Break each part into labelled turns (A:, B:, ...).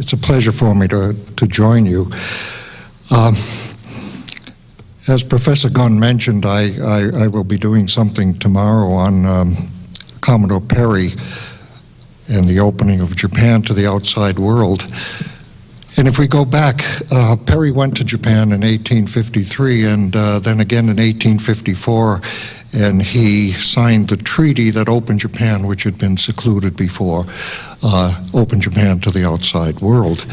A: It's a pleasure for me to join you. As Professor Gunn mentioned, I will be doing something tomorrow on Commodore Perry and the opening of Japan to the outside world. And if we go back, Perry went to Japan in 1853 and then again in 1854, and he signed the treaty that opened Japan, which had been secluded before, opened Japan to the outside world.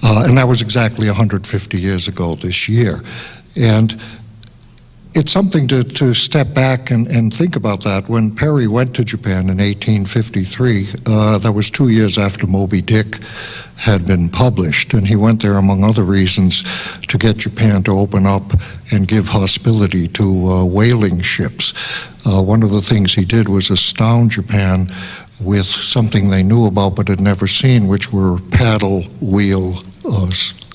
A: And that was exactly 150 years ago this year. And it's something to step back and think about that. When Perry went to Japan in 1853, that was 2 years after Moby Dick had been published, and he went there, among other reasons, to get Japan to open up and give hospitality to whaling ships. One of the things he did was astound Japan with something they knew about but had never seen, which were paddle wheel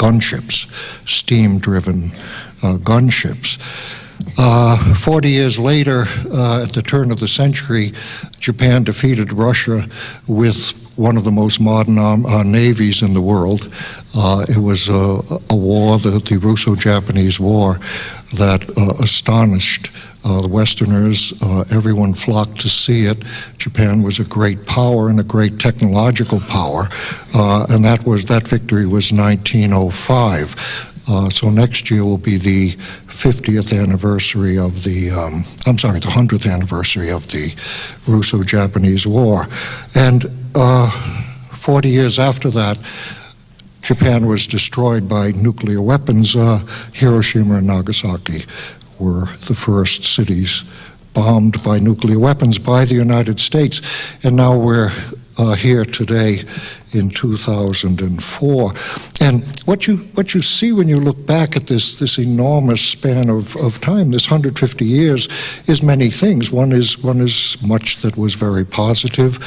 A: gunships, steam-driven gunships. 40 years later, at the turn of the century, Japan defeated Russia with one of the most modern navies in the world. It was a war, the Russo-Japanese War, that astonished the Westerners. Everyone flocked to see it. Japan was a great power and a great technological power, and that victory was 1905. So next year will be the 50th anniversary of the 100th anniversary of the Russo-Japanese War. And 40 years after that, Japan was destroyed by nuclear weapons. Hiroshima and Nagasaki were the first cities bombed by nuclear weapons by the United States. And now we're here today in 2004. And what you see when you look back at this enormous span of time, this 150 years, is many things. One is much that was very positive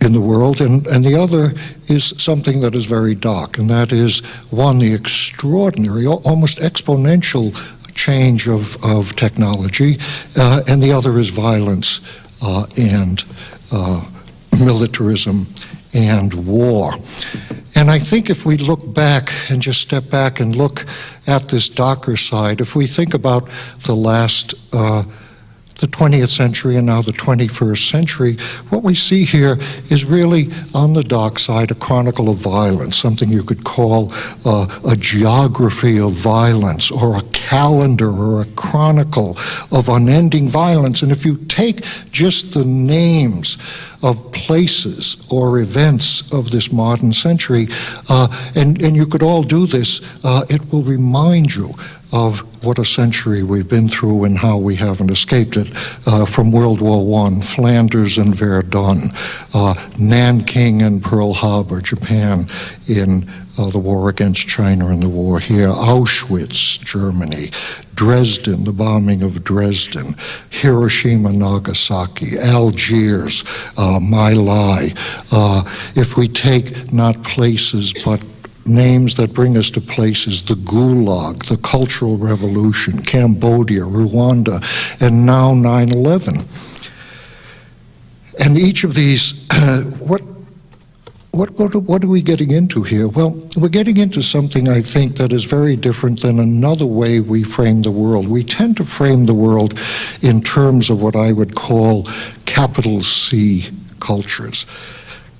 A: in the world, and the other is something that is very dark, and that is, one, the extraordinary, almost exponential change of technology, and the other is violence and militarism and war. And I think if we look back and just step back and look at this darker side, if we think about the 20th century and now the 21st century, what we see here is really, on the dark side, a chronicle of violence, something you could call a geography of violence, or a calendar or a chronicle of unending violence. And if you take just the names of places or events of this modern century, and you could all do this, it will remind you of what a century we've been through and how we haven't escaped it. From World War I, Flanders and Verdun, Nanking and Pearl Harbor, Japan in the war against China and the war here, Auschwitz, Germany, Dresden, the bombing of Dresden, Hiroshima, Nagasaki, Algiers, My Lai. If we take not places but names that bring us to places, the Gulag, the Cultural Revolution, Cambodia, Rwanda, and now 9/11. And each of these, what are we getting into here? Well, we're getting into something, I think, that is very different than another way we frame the world. We tend to frame the world in terms of what I would call capital C cultures.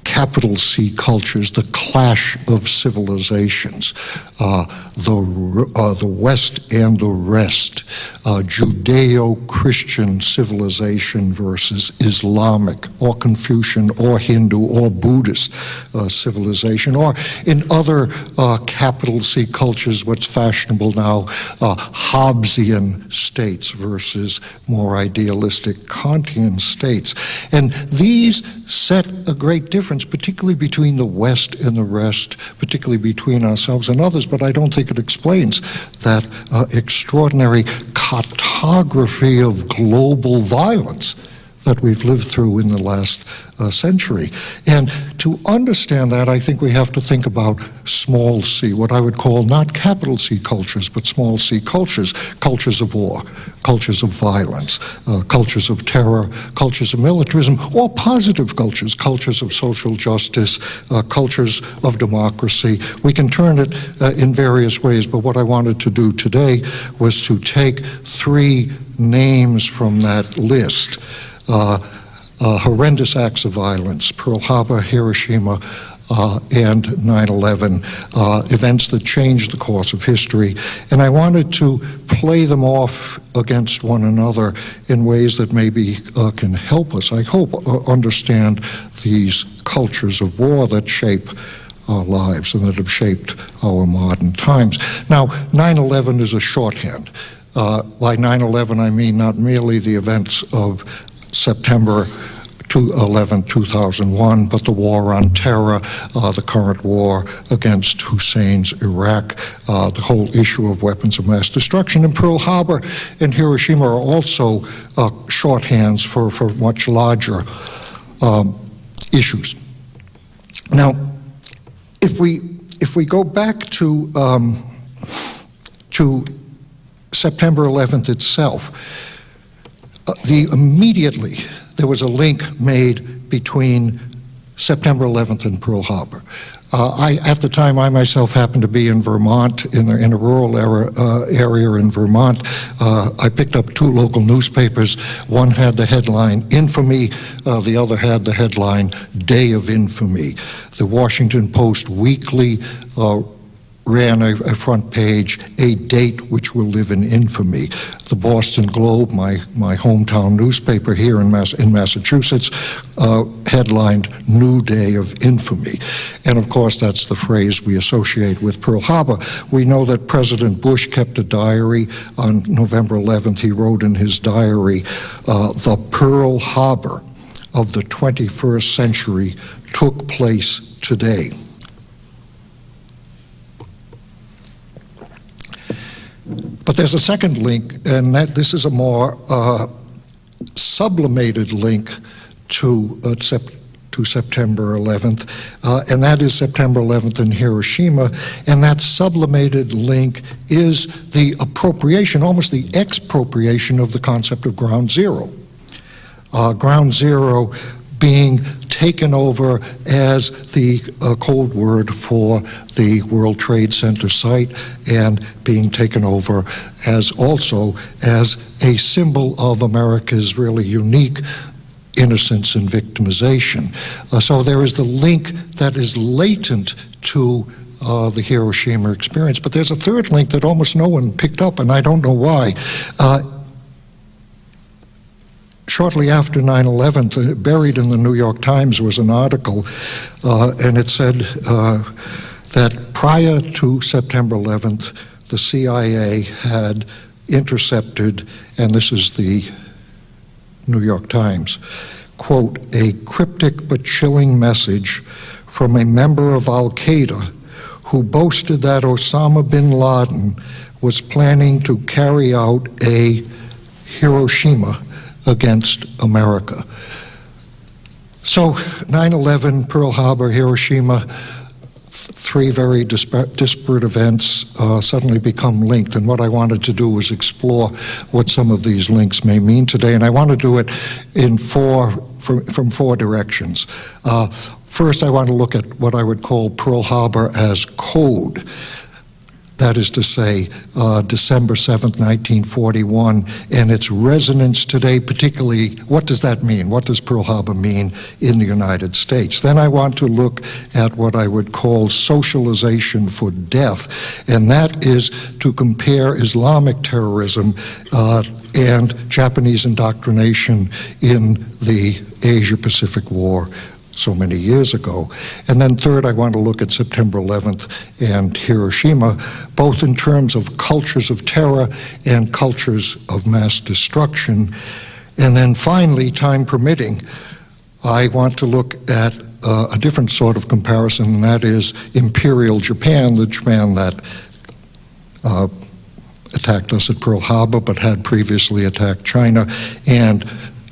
A: Capital C cultures, the clash of civilizations, the West and the rest, Judeo-Christian civilization versus Islamic or Confucian or Hindu or Buddhist civilization, or in other capital C cultures, what's fashionable now, Hobbesian states versus more idealistic Kantian states. And these set a great difference, particularly between the West and the rest, particularly between ourselves and others, but I don't think it explains that extraordinary cartography of global violence that we've lived through in the last century. And to understand that, I think we have to think about small c, what I would call not capital C cultures, but small c cultures, cultures of war, cultures of violence, cultures of terror, cultures of militarism, or positive cultures, cultures of social justice, cultures of democracy. We can turn it in various ways, but what I wanted to do today was to take three names from that list. Horrendous acts of violence, Pearl Harbor, Hiroshima, and 9/11, events that changed the course of history. And I wanted to play them off against one another in ways that maybe can help us, I hope, understand these cultures of war that shape our lives and that have shaped our modern times. Now, 9/11 is a shorthand. By 9/11, I mean not merely the events of September 11, 2001, but the war on terror, the current war against Hussein's Iraq, the whole issue of weapons of mass destruction. And Pearl Harbor and Hiroshima are also shorthands for much larger issues. Now, if we go back to September 11th itself, immediately there was a link made between September 11th and Pearl Harbor. At the time, I myself happened to be in Vermont, in a rural area in Vermont. I picked up two local newspapers. One had the headline, Infamy. The other had the headline, Day of Infamy. The Washington Post weekly ran a front page, a date which will live in infamy. The Boston Globe, my hometown newspaper here in Massachusetts, headlined New Day of Infamy. And of course, that's the phrase we associate with Pearl Harbor. We know that President Bush kept a diary. On November 11th, he wrote in his diary, the Pearl Harbor of the 21st century took place today. But there's a second link, and this is a more sublimated link to September 11th, and that is September 11th in Hiroshima, and that sublimated link is the appropriation, almost the expropriation of the concept of ground zero. Ground zero being taken over as the code word for the World Trade Center site, and being taken over as also as a symbol of America's really unique innocence and victimization. So there is the link that is latent to the Hiroshima experience, but there's a third link that almost no one picked up, and I don't know why. Shortly after 9/11, buried in the New York Times was an article, and it said that prior to September 11th, the CIA had intercepted, and this is the New York Times, quote, a cryptic but chilling message from a member of Al-Qaeda who boasted that Osama bin Laden was planning to carry out a Hiroshima against America. So 9/11, Pearl Harbor, Hiroshima, three very disparate events suddenly become linked. And what I wanted to do was explore what some of these links may mean today. And I want to do it in from four directions. First, I want to look at what I would call Pearl Harbor as code. That is to say, December 7th, 1941, and its resonance today, particularly, what does that mean? What does Pearl Harbor mean in the United States? Then I want to look at what I would call socialization for death, and that is to compare Islamic terrorism and Japanese indoctrination in the Asia-Pacific War so many years ago. And then third, I want to look at September 11th and Hiroshima, both in terms of cultures of terror and cultures of mass destruction. And then finally, time permitting, I want to look at a different sort of comparison, and that is Imperial Japan, the Japan that attacked us at Pearl Harbor but had previously attacked China, and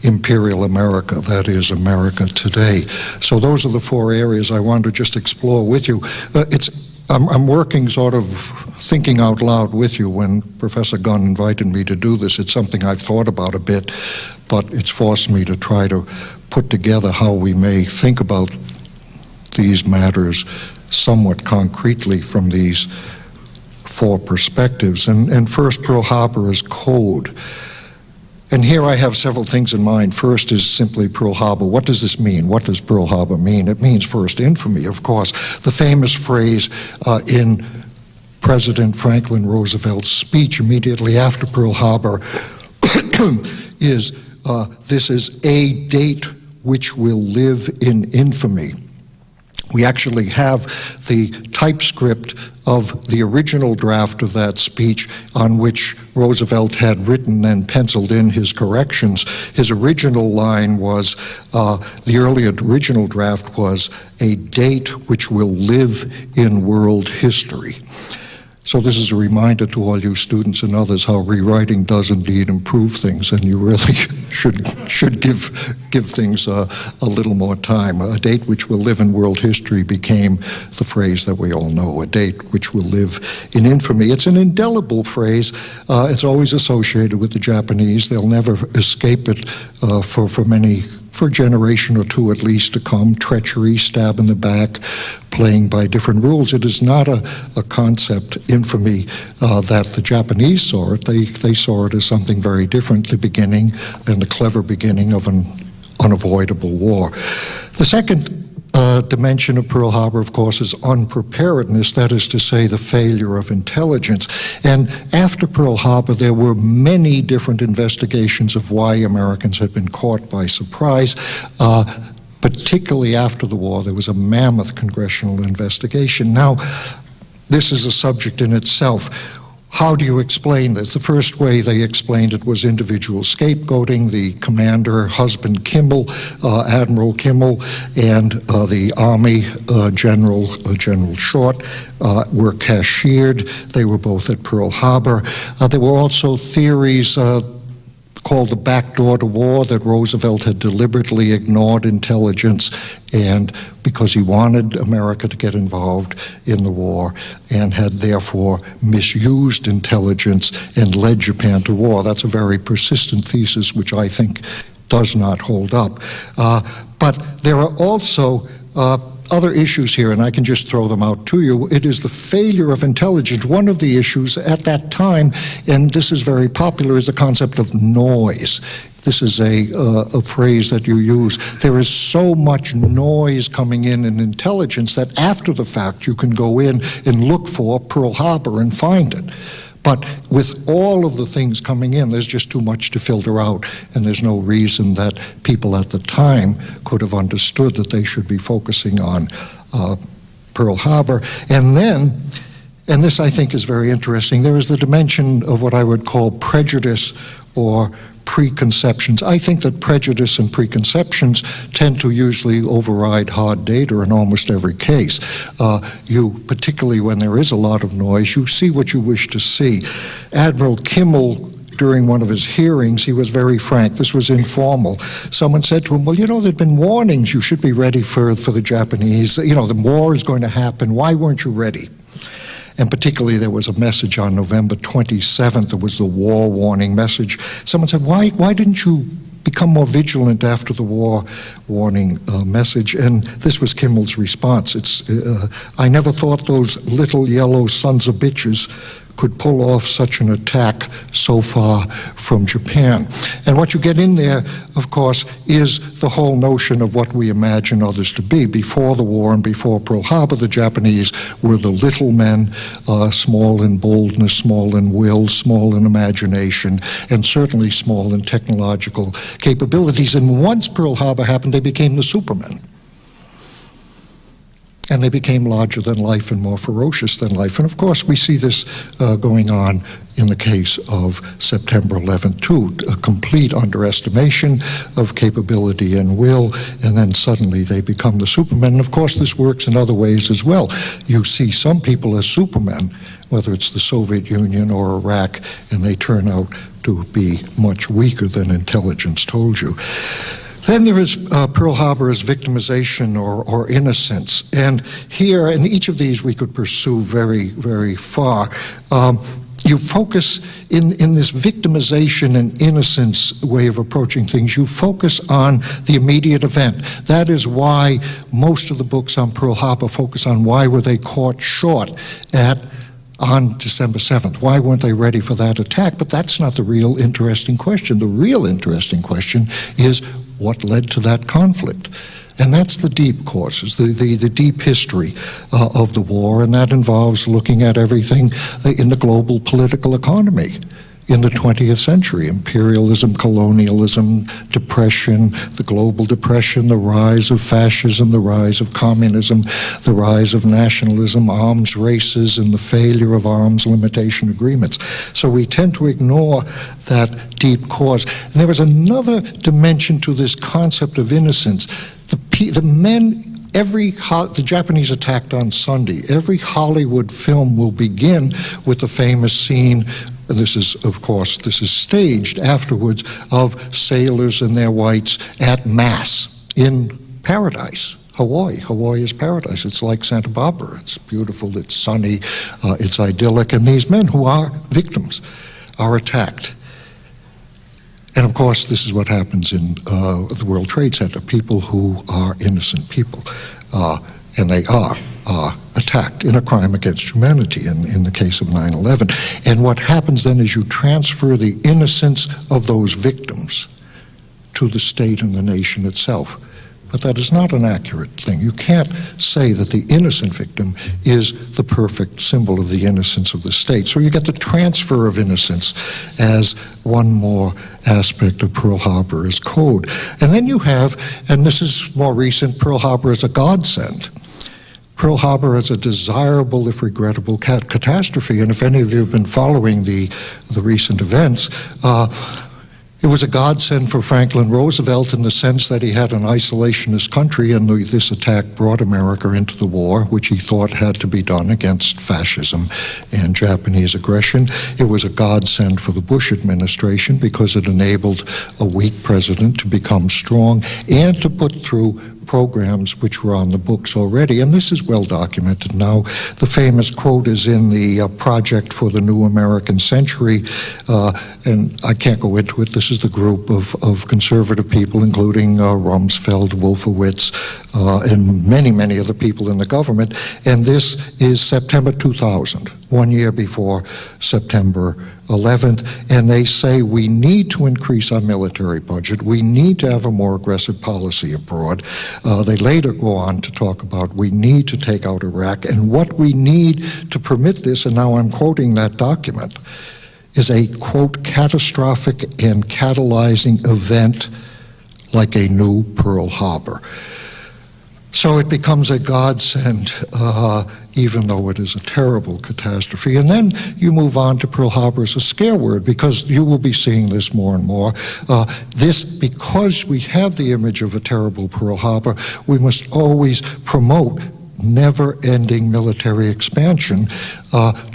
A: imperial America, that is America today. So those are the four areas I wanted to just explore with you. I'm working sort of thinking out loud with you. When Professor Gunn invited me to do this, it's something I've thought about a bit, but it's forced me to try to put together how we may think about these matters somewhat concretely from these four perspectives. And first, Pearl Harbor as code. And here I have several things in mind. First is simply Pearl Harbor. What does this mean? What does Pearl Harbor mean? It means first infamy, of course. The famous phrase in President Franklin Roosevelt's speech immediately after Pearl Harbor is, this is a date which will live in infamy. We actually have the typescript of the original draft of that speech on which Roosevelt had written and penciled in his corrections. His original line was, the earlier original draft was, a date which will live in world history. So this is a reminder to all you students and others how rewriting does indeed improve things, and you really should give things a little more time. A date which will live in world history became the phrase that we all know, a date which will live in infamy. It's an indelible phrase. It's always associated with the Japanese. They'll never escape it for a generation or two at least to come. Treachery, stab in the back, playing by different rules. It is not a concept, infamy, that the Japanese saw it. They saw it as something very different, the beginning and the clever beginning of an unavoidable war. The second dimension of Pearl Harbor, of course, is unpreparedness, that is to say, the failure of intelligence. And after Pearl Harbor, there were many different investigations of why Americans had been caught by surprise. Particularly after the war, there was a mammoth congressional investigation. Now, this is a subject in itself. How do you explain this? The first way they explained it was individual scapegoating. The commander, husband Kimmel, Admiral Kimmel, and the Army General Short were cashiered. They were both at Pearl Harbor. There were also theories called the backdoor to war, that Roosevelt had deliberately ignored intelligence and because he wanted America to get involved in the war and had therefore misused intelligence and led Japan to war. That's a very persistent thesis which I think does not hold up. But there are also other issues here, and I can just throw them out to you. It is the failure of intelligence. One of the issues at that time, and this is very popular, is the concept of noise. This is a phrase that you use. There is so much noise coming in intelligence that after the fact you can go in and look for Pearl Harbor and find it. But with all of the things coming in, there's just too much to filter out, and there's no reason that people at the time could have understood that they should be focusing on Pearl Harbor. And then, and this I think is very interesting, there is the dimension of what I would call prejudice or preconceptions. I think that prejudice and preconceptions tend to usually override hard data in almost every case. Particularly when there is a lot of noise, you see what you wish to see. Admiral Kimmel, during one of his hearings, he was very frank. This was informal. Someone said to him, well, you know, there'd been warnings. You should be ready for the Japanese. You know, the war is going to happen. Why weren't you ready? And particularly there was a message on November 27th, it was the war warning message. Someone said, why didn't you become more vigilant after the war warning message? And this was Kimmel's response. I never thought those little yellow sons of bitches could pull off such an attack so far from Japan. And what you get in there, of course, is the whole notion of what we imagine others to be. Before the war and before Pearl Harbor, the Japanese were the little men, small in boldness, small in will, small in imagination, and certainly small in technological capabilities. And once Pearl Harbor happened, they became the supermen. And they became larger than life and more ferocious than life. And of course, we see this going on in the case of September 11th, too, a complete underestimation of capability and will, and then suddenly they become the supermen. And of course, this works in other ways as well. You see some people as supermen, whether it's the Soviet Union or Iraq, and they turn out to be much weaker than intelligence told you. Then there is Pearl Harbor as victimization or innocence. And here, in each of these we could pursue very, very far. You focus in this victimization and innocence way of approaching things, you focus on the immediate event. That is why most of the books on Pearl Harbor focus on why were they caught short on December 7th. Why weren't they ready for that attack? But that's not the real interesting question. The real interesting question is what led to that conflict. And that's the deep causes, the deep history of the war, and that involves looking at everything in the global political economy in the 20th century. Imperialism, colonialism, depression, the global depression, the rise of fascism, the rise of communism, the rise of nationalism, arms races, and the failure of arms limitation agreements. So we tend to ignore that deep cause. And there was another dimension to this concept of innocence. The men, the Japanese attacked on Sunday. Every Hollywood film will begin with the famous scene, this is staged afterwards, of sailors and their whites at Mass in paradise. Hawaii. Hawaii is paradise. It's like Santa Barbara. It's beautiful, it's sunny, it's idyllic, and these men who are victims are attacked. And of course, this is what happens in the World Trade Center. People who are innocent people, and they are attacked in a crime against humanity in the case of 9/11. And what happens then is you transfer the innocence of those victims to the state and the nation itself. But that is not an accurate thing. You can't say that the innocent victim is the perfect symbol of the innocence of the state. So you get the transfer of innocence as one more aspect of Pearl Harbor as code. And then you have, and this is more recent, Pearl Harbor as a godsend. Pearl Harbor as a desirable, if regrettable, catastrophe. And if any of you have been following the recent events, it was a godsend for Franklin Roosevelt in the sense that he had an isolationist country, and this attack brought America into the war, which he thought had to be done against fascism and Japanese aggression. It was a godsend for the Bush administration because it enabled a weak president to become strong and to put through programs which were on the books already, and this is well documented now. The famous quote is in the Project for the New American Century, and I can't go into it. This is the group of conservative people, including Rumsfeld, Wolfowitz, and many, many other people in the government, and this is September 2000, 1 year before September 11th, and they say we need to increase our military budget, we need to have a more aggressive policy abroad. They later go on to talk about we need to take out Iraq, and what we need to permit this, and now I'm quoting that document, is a, quote, catastrophic and catalyzing event like a new Pearl Harbor. So it becomes a godsend, even though it is a terrible catastrophe. And then you move on to Pearl Harbor as a scare word, because you will be seeing this more and more. Because we have the image of a terrible Pearl Harbor, we must always promote never-ending military expansion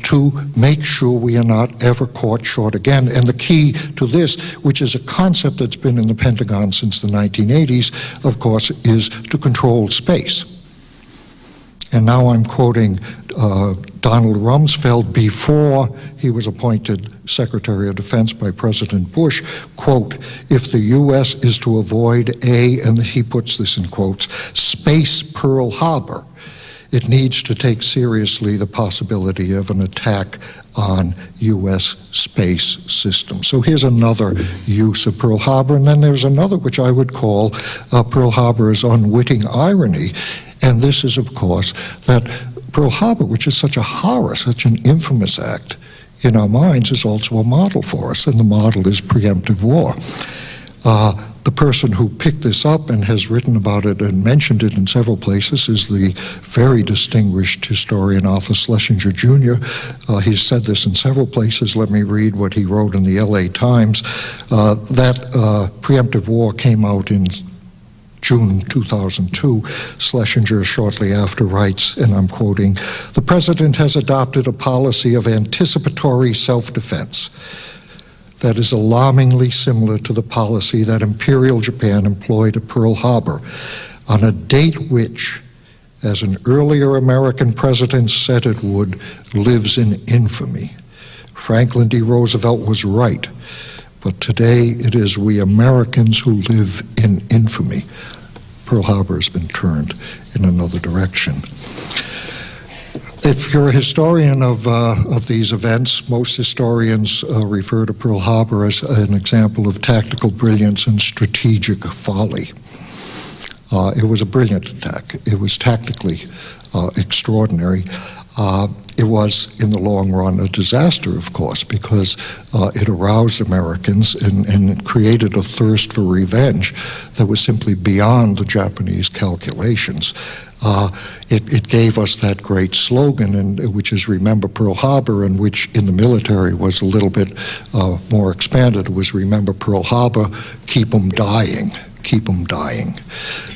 A: to make sure we are not ever caught short again. And the key to this, which is a concept that's been in the Pentagon since the 1980s, of course, is to control space. And now I'm quoting Donald Rumsfeld before he was appointed Secretary of Defense by President Bush, quote, if the U.S. is to avoid and he puts this in quotes, space Pearl Harbor, it needs to take seriously the possibility of an attack on U.S. space systems. So here's another use of Pearl Harbor, and then there's another which I would call Pearl Harbor as unwitting irony. And this is, of course, that Pearl Harbor, which is such a horror, such an infamous act in our minds, is also a model for us, and the model is preemptive war. The person who picked this up and has written about it and mentioned it in several places is the very distinguished historian Arthur Schlesinger Jr. He's said this in several places. Let me read what he wrote in the LA Times. That preemptive war came out in June 2002, Schlesinger shortly after writes, and I'm quoting, "The president has adopted a policy of anticipatory self-defense. that is alarmingly similar to the policy that Imperial Japan employed at Pearl Harbor, on a date which, as an earlier American president said it would, lives in infamy. Franklin D. Roosevelt was right, but today it is we Americans who live in infamy. Pearl Harbor has been turned in another direction. If you're a historian of these events, most historians refer to Pearl Harbor as an example of tactical brilliance and strategic folly. It was a brilliant attack. It was tactically extraordinary. It was, in the long run, a disaster, of course, because it aroused Americans and created a thirst for revenge that was simply beyond the Japanese calculations. It gave us that great slogan, which is "Remember Pearl Harbor," and which in the military was a little bit more expanded. It was "Remember Pearl Harbor, keep 'em dying, keep 'em dying."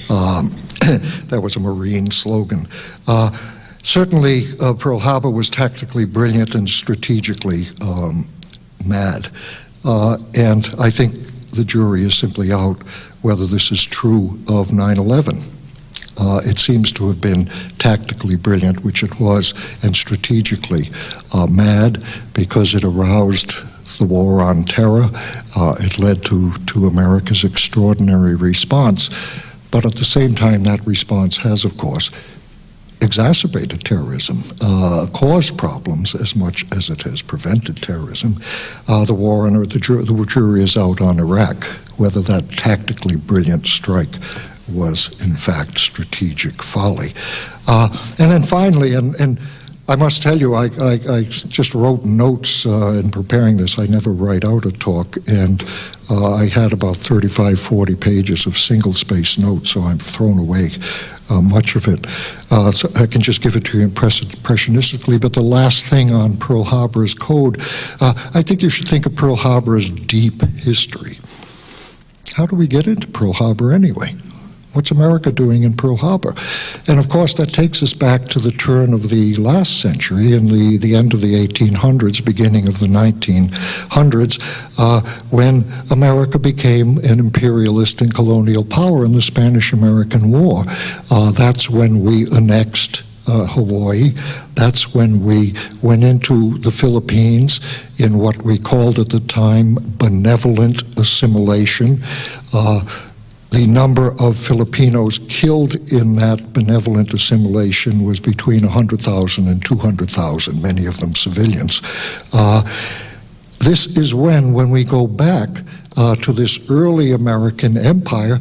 A: That was a Marine slogan. Certainly, Pearl Harbor was tactically brilliant and strategically mad. And I think the jury is simply out whether this is true of 9/11. It seems to have been tactically brilliant, which it was, and strategically mad, because it aroused the war on terror. It led to America's extraordinary response. But at the same time, that response has, of course, exacerbated terrorism, caused problems as much as it has prevented terrorism. The jury is out on Iraq, whether that tactically brilliant strike was in fact strategic folly. And then finally, and I must tell you, I just wrote notes in preparing this. I never write out a talk, and I had about 35, 40 pages of single-space notes, so I've thrown away much of it. So I can just give it to you impressionistically, but the last thing on Pearl Harbor's code, I think you should think of Pearl Harbor as deep history. How do we get into Pearl Harbor anyway? What's America doing in Pearl Harbor? And of course, that takes us back to the turn of the last century, in the end of the 1800s, beginning of the 1900s, when America became an imperialist and colonial power in the Spanish-American War. That's when we annexed Hawaii. That's when we went into the Philippines in what we called at the time benevolent assimilation. The number of Filipinos killed in that benevolent assimilation was between 100,000 and 200,000, many of them civilians. This is when we go back to this early American empire,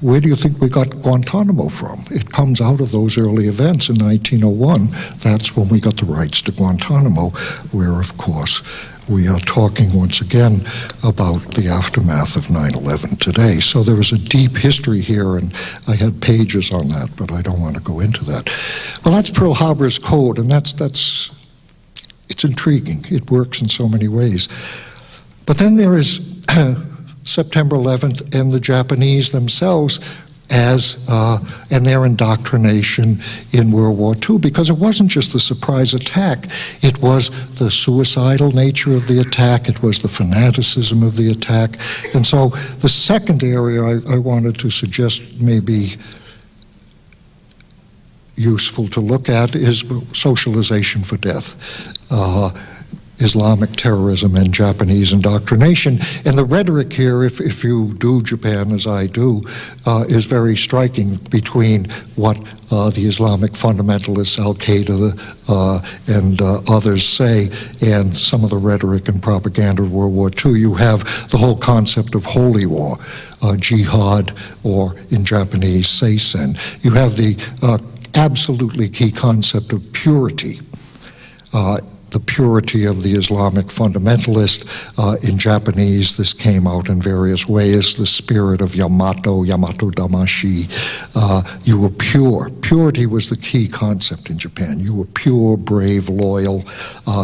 A: where do you think we got Guantanamo from? It comes out of those early events in 1901. That's when we got the rights to Guantanamo, where, of course, we are talking once again about the aftermath of 9/11 today. So there is a deep history here, and I had pages on that, but I don't want to go into that. Well, that's Pearl Harbor's code, and it's intriguing. It works in so many ways. But then there is September 11th and the Japanese themselves and their indoctrination in World War II, because it wasn't just the surprise attack, it was the suicidal nature of the attack, it was the fanaticism of the attack. And so the second area I wanted to suggest may be useful to look at is socialization for death. Islamic terrorism and Japanese indoctrination. And the rhetoric here, if you do Japan as I do, is very striking between what the Islamic fundamentalists, Al-Qaeda and others say, and some of the rhetoric and propaganda of World War II. You have the whole concept of holy war, jihad, or in Japanese, seisen. You have the absolutely key concept of purity. The purity of the Islamic fundamentalist. In Japanese, this came out in various ways. The spirit of Yamato Damashi. You were pure. Purity was the key concept in Japan. You were pure, brave, loyal,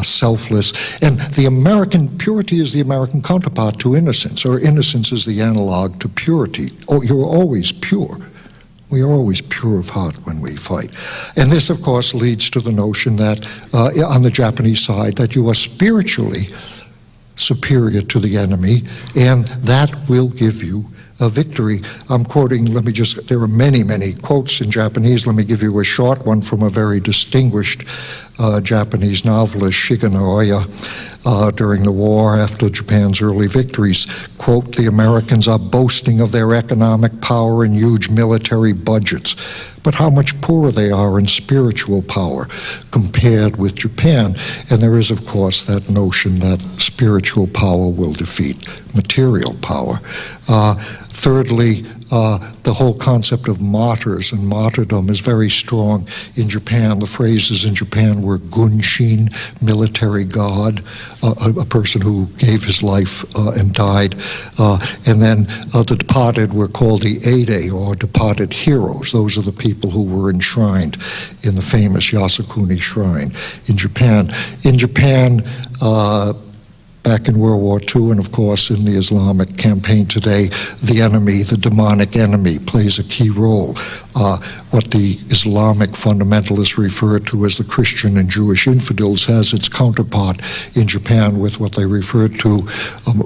A: selfless. And the American purity is the American counterpart to innocence, or innocence is the analog to purity. Oh, you're always pure. We are always pure of heart when we fight. And this, of course, leads to the notion that, on the Japanese side, that you are spiritually superior to the enemy, and that will give you a victory. I'm quoting, there are many, many quotes in Japanese. Let me give you a short one from a very distinguished Japanese novelist, Shigenaoya, during the war after Japan's early victories. Quote, "The Americans are boasting of their economic power and huge military budgets, but how much poorer they are in spiritual power compared with Japan." And there is, of course, that notion that spiritual power will defeat material power. Thirdly, the whole concept of martyrs and martyrdom is very strong in Japan. The phrases in Japan were gunshin, military god, a person who gave his life and died. And then the departed were called the Eide, or departed heroes. Those are the people who were enshrined in the famous Yasukuni Shrine in Japan. In Japan, back in World War II, and of course in the Islamic campaign today, the enemy, the demonic enemy, plays a key role. What the Islamic fundamentalists refer to as the Christian and Jewish infidels has its counterpart in Japan with what they refer to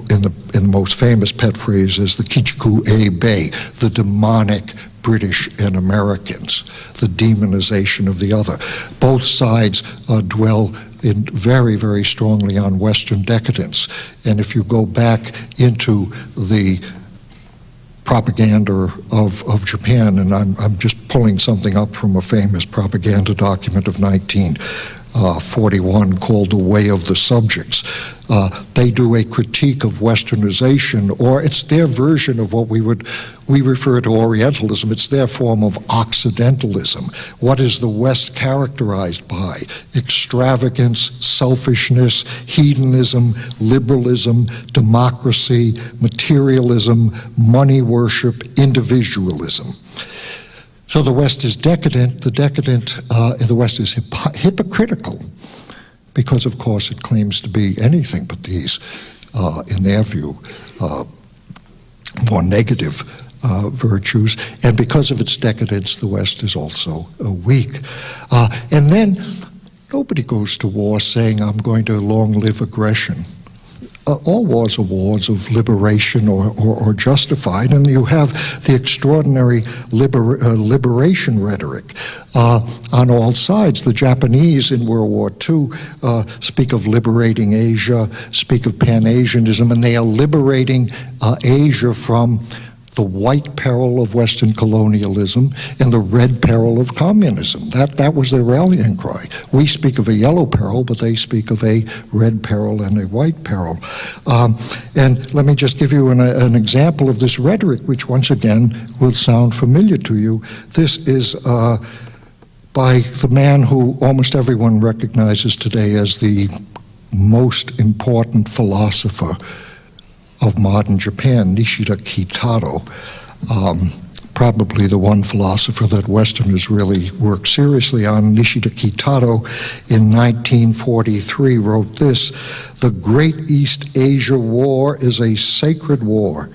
A: in the most famous pet phrase as the Kichiku Eibe, the demonic British and Americans, the demonization of the other. Both sides dwell very, very strongly on Western decadence. And if you go back into the propaganda of Japan, and I'm just pulling something up from a famous propaganda document of 1941 called The Way of the Subjects. They do a critique of Westernization, or it's their version of what we refer to Orientalism. It's their form of Occidentalism. What is the West characterized by? Extravagance, selfishness, hedonism, liberalism, democracy, materialism, money worship, individualism. So the West is decadent. The West is hypocritical, because, of course, it claims to be anything but these, in their view, more negative virtues. And because of its decadence, the West is also weak. And then nobody goes to war saying, "I'm going to long live aggression." All wars are wars of liberation or justified, and you have the extraordinary liberation rhetoric on all sides. The Japanese in World War II speak of liberating Asia, speak of Pan-Asianism, and they are liberating Asia from the white peril of Western colonialism and the red peril of communism. That was their rallying cry. We speak of a yellow peril, but they speak of a red peril and a white peril. And let me just give you an example of this rhetoric, which once again will sound familiar to you. This is by the man who almost everyone recognizes today as the most important philosopher of modern Japan, Nishida Kitaro, probably the one philosopher that Westerners really work seriously on. Nishida Kitaro in 1943 wrote this: "The Great East Asia War is a sacred war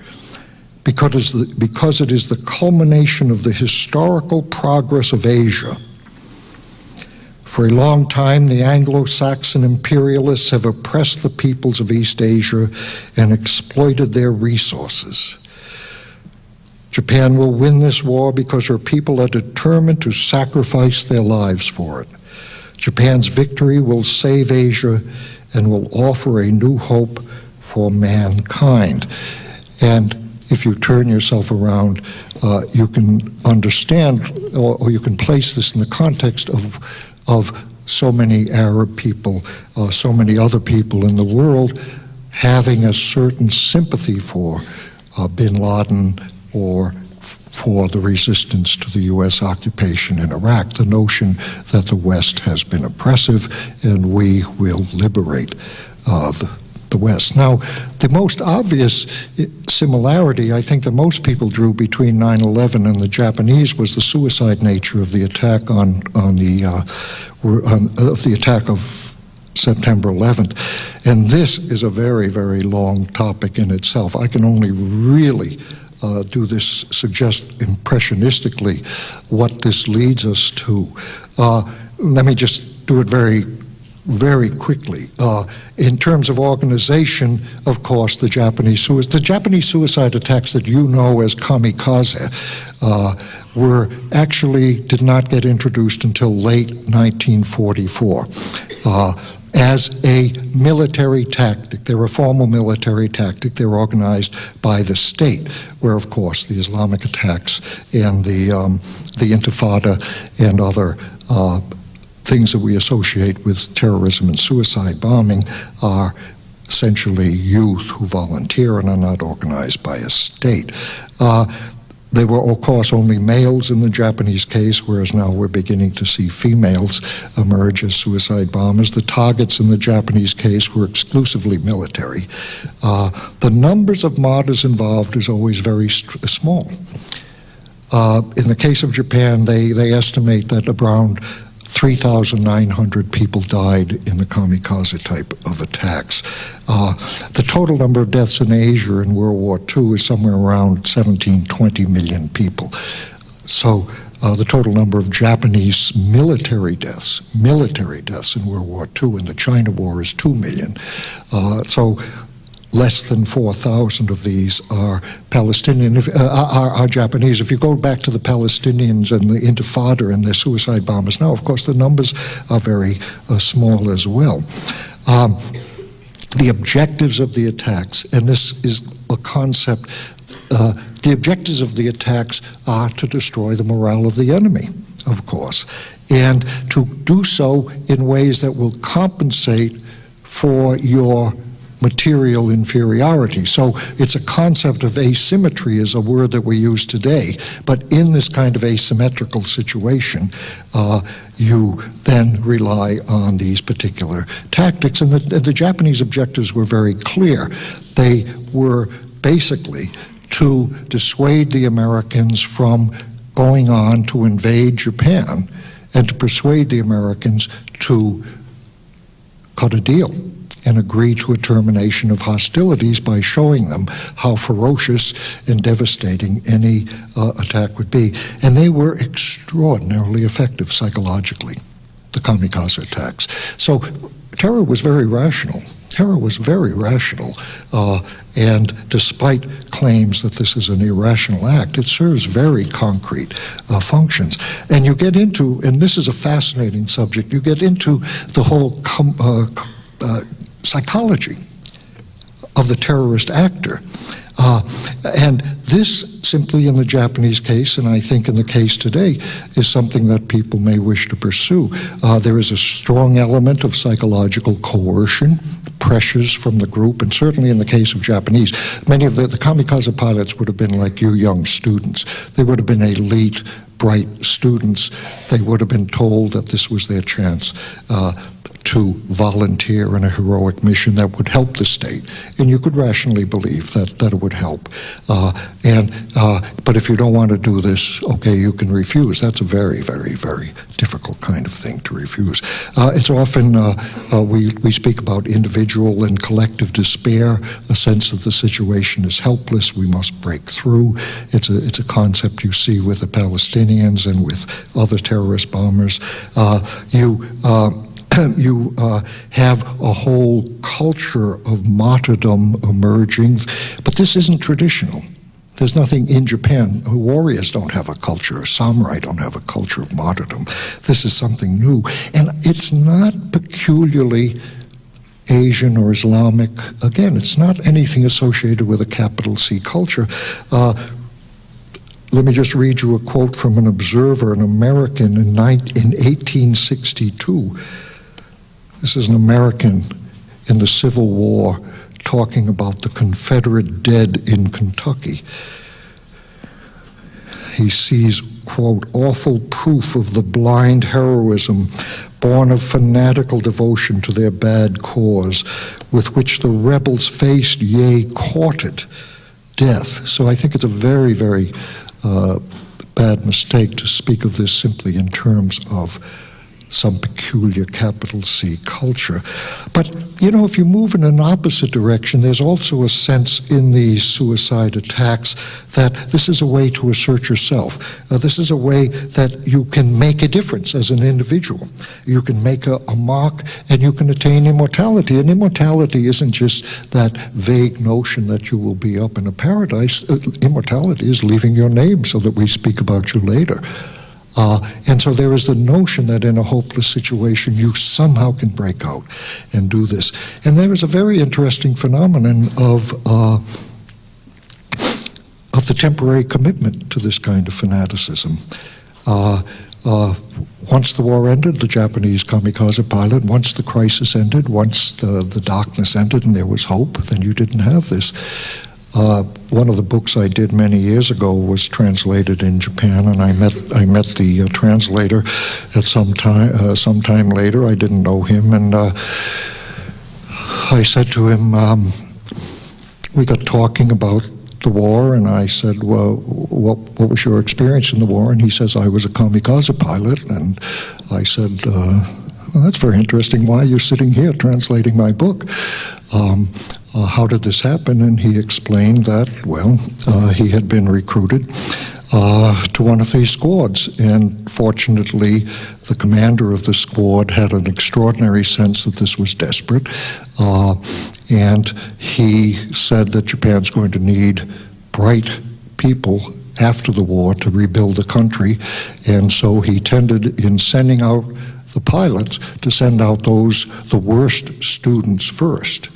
A: because it is the culmination of the historical progress of Asia. For a long time, the Anglo-Saxon imperialists have oppressed the peoples of East Asia and exploited their resources. Japan will win this war because her people are determined to sacrifice their lives for it. Japan's victory will save Asia and will offer a new hope for mankind." And if you turn yourself around, you can understand, or you can place this in the context of so many Arab people, so many other people in the world having a certain sympathy for bin Laden or for the resistance to the U.S. occupation in Iraq, the notion that the West has been oppressive and we will liberate the West. Now, the most obvious similarity I think that most people drew between 9/11 and the Japanese was the suicide nature of the attack of the attack of September 11th. And this is a very, very long topic in itself. I can only really suggest impressionistically what this leads us to. Let me just do it very very quickly. In terms of organization, of course, the Japanese suicide attacks that you know as kamikaze did not get introduced until late 1944. As a military tactic. They're a formal military tactic. They're organized by the state, where, of course, the Islamic attacks and the Intifada and other things that we associate with terrorism and suicide bombing are essentially youth who volunteer and are not organized by a state. There were, of course, only males in the Japanese case, whereas now we're beginning to see females emerge as suicide bombers. The targets in the Japanese case were exclusively military. The numbers of martyrs involved is always very small. In the case of Japan, they estimate that around 3,900 people died in the kamikaze type of attacks. The total number of deaths in Asia in World War II is somewhere around 17-20 million people. So the total number of Japanese military deaths in World War II in the China War is 2 million. So less than 4,000 of these are Palestinian, are Japanese. If you go back to the Palestinians and the Intifada and their suicide bombers now, of course, the numbers are very small as well. The objectives of the attacks, and this is a concept, the objectives of the attacks are to destroy the morale of the enemy, of course, and to do so in ways that will compensate for your material inferiority. So it's a concept of asymmetry is a word that we use today, but in this kind of asymmetrical situation, you then rely on these particular tactics. And the Japanese objectives were very clear. They were basically to dissuade the Americans from going on to invade Japan and to persuade the Americans to cut a deal and agree to a termination of hostilities by showing them how ferocious and devastating any attack would be. And they were extraordinarily effective psychologically, the kamikaze attacks. So terror was very rational. Terror was very rational, and despite claims that this is an irrational act, it serves very concrete functions. And you get into, and this is a fascinating subject, you get into the whole psychology of the terrorist actor. And this simply in the Japanese case, and I think in the case today, is something that people may wish to pursue. There is a strong element of psychological coercion, pressures from the group, and certainly in the case of Japanese, many of the kamikaze pilots would have been like you young students. They would have been elite, bright students. They would have been told that this was their chance to volunteer in a heroic mission that would help the state. And you could rationally believe that it would help. But if you don't want to do this, okay, you can refuse. That's a very, very, very difficult kind of thing to refuse. It's often, we speak about individual and collective despair, a sense that the situation is helpless, we must break through. It's a concept you see with the Palestinians and with other terrorist bombers. You have a whole culture of martyrdom emerging, but this isn't traditional. There's nothing in Japan. Warriors don't have a culture. Samurai don't have a culture of martyrdom. This is something new. And it's not peculiarly Asian or Islamic. Again, it's not anything associated with a capital C culture. Let me just read you a quote from an observer, an American in 1862. This is an American in the Civil War talking about the Confederate dead in Kentucky. He sees, quote, awful proof of the blind heroism born of fanatical devotion to their bad cause, with which the rebels faced, yea, courted death. So I think it's a very, very bad mistake to speak of this simply in terms of some peculiar capital C culture. But, you know, if you move in an opposite direction, there's also a sense in these suicide attacks that this is a way to assert yourself. This is a way that you can make a difference as an individual. You can make a mark, and you can attain immortality. And immortality isn't just that vague notion that you will be up in a paradise. Immortality is leaving your name so that we speak about you later. And so there is the notion that in a hopeless situation you somehow can break out and do this. And there is a very interesting phenomenon of the temporary commitment to this kind of fanaticism. Once the war ended, the Japanese kamikaze pilot, once the crisis ended, once the darkness ended and there was hope, then you didn't have this. One of the books I did many years ago was translated in Japan, and I met the translator at some time later. I didn't know him, and I said to him, we got talking about the war, and I said, well, what was your experience in the war? And he says, I was a kamikaze pilot. And I said, well, that's very interesting. Why are you sitting here translating my book? How did this happen? And he explained that, well, he had been recruited to one of these squads. And fortunately, the commander of the squad had an extraordinary sense that this was desperate. And he said that Japan's going to need bright people after the war to rebuild the country. And so he tended, in sending out the pilots, to send out the worst students first.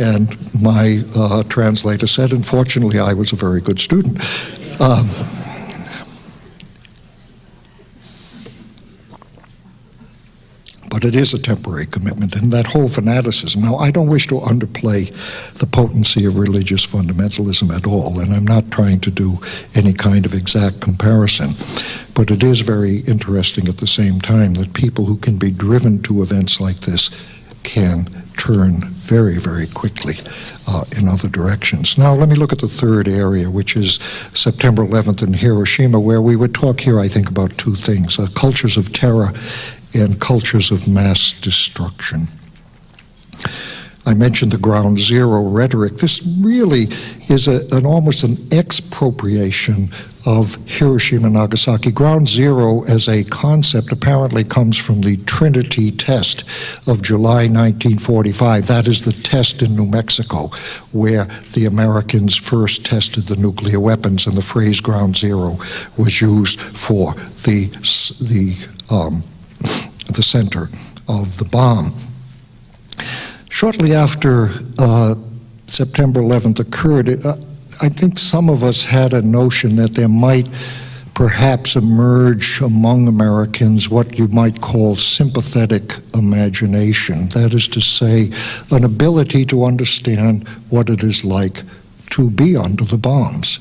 A: And my translator said, unfortunately, I was a very good student. But it is a temporary commitment, and that whole fanaticism. Now, I don't wish to underplay the potency of religious fundamentalism at all, and I'm not trying to do any kind of exact comparison. But it is very interesting at the same time that people who can be driven to events like this can turn very, very quickly in other directions. Now, let me look at the third area, which is September 11th in Hiroshima, where we would talk here, I think, about two things, cultures of terror and cultures of mass destruction. I mentioned the ground zero rhetoric. This really is almost an expropriation of Hiroshima and Nagasaki. Ground zero as a concept apparently comes from the Trinity test of July 1945. That is the test in New Mexico where the Americans first tested the nuclear weapons, and the phrase ground zero was used for the center of the bomb. Shortly after September 11th occurred, I think some of us had a notion that there might perhaps emerge among Americans what you might call sympathetic imagination. That is to say, an ability to understand what it is like to be under the bombs.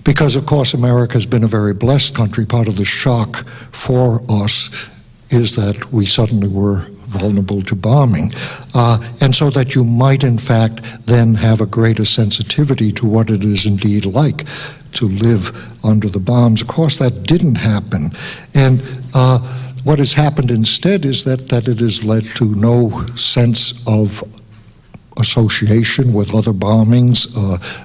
A: Because, of course, America has been a very blessed country. Part of the shock for us is that we suddenly were vulnerable to bombing. And so that you might, in fact, then have a greater sensitivity to what it is indeed like to live under the bombs. Of course, that didn't happen. And what has happened instead is that it has led to no sense of association with other bombings,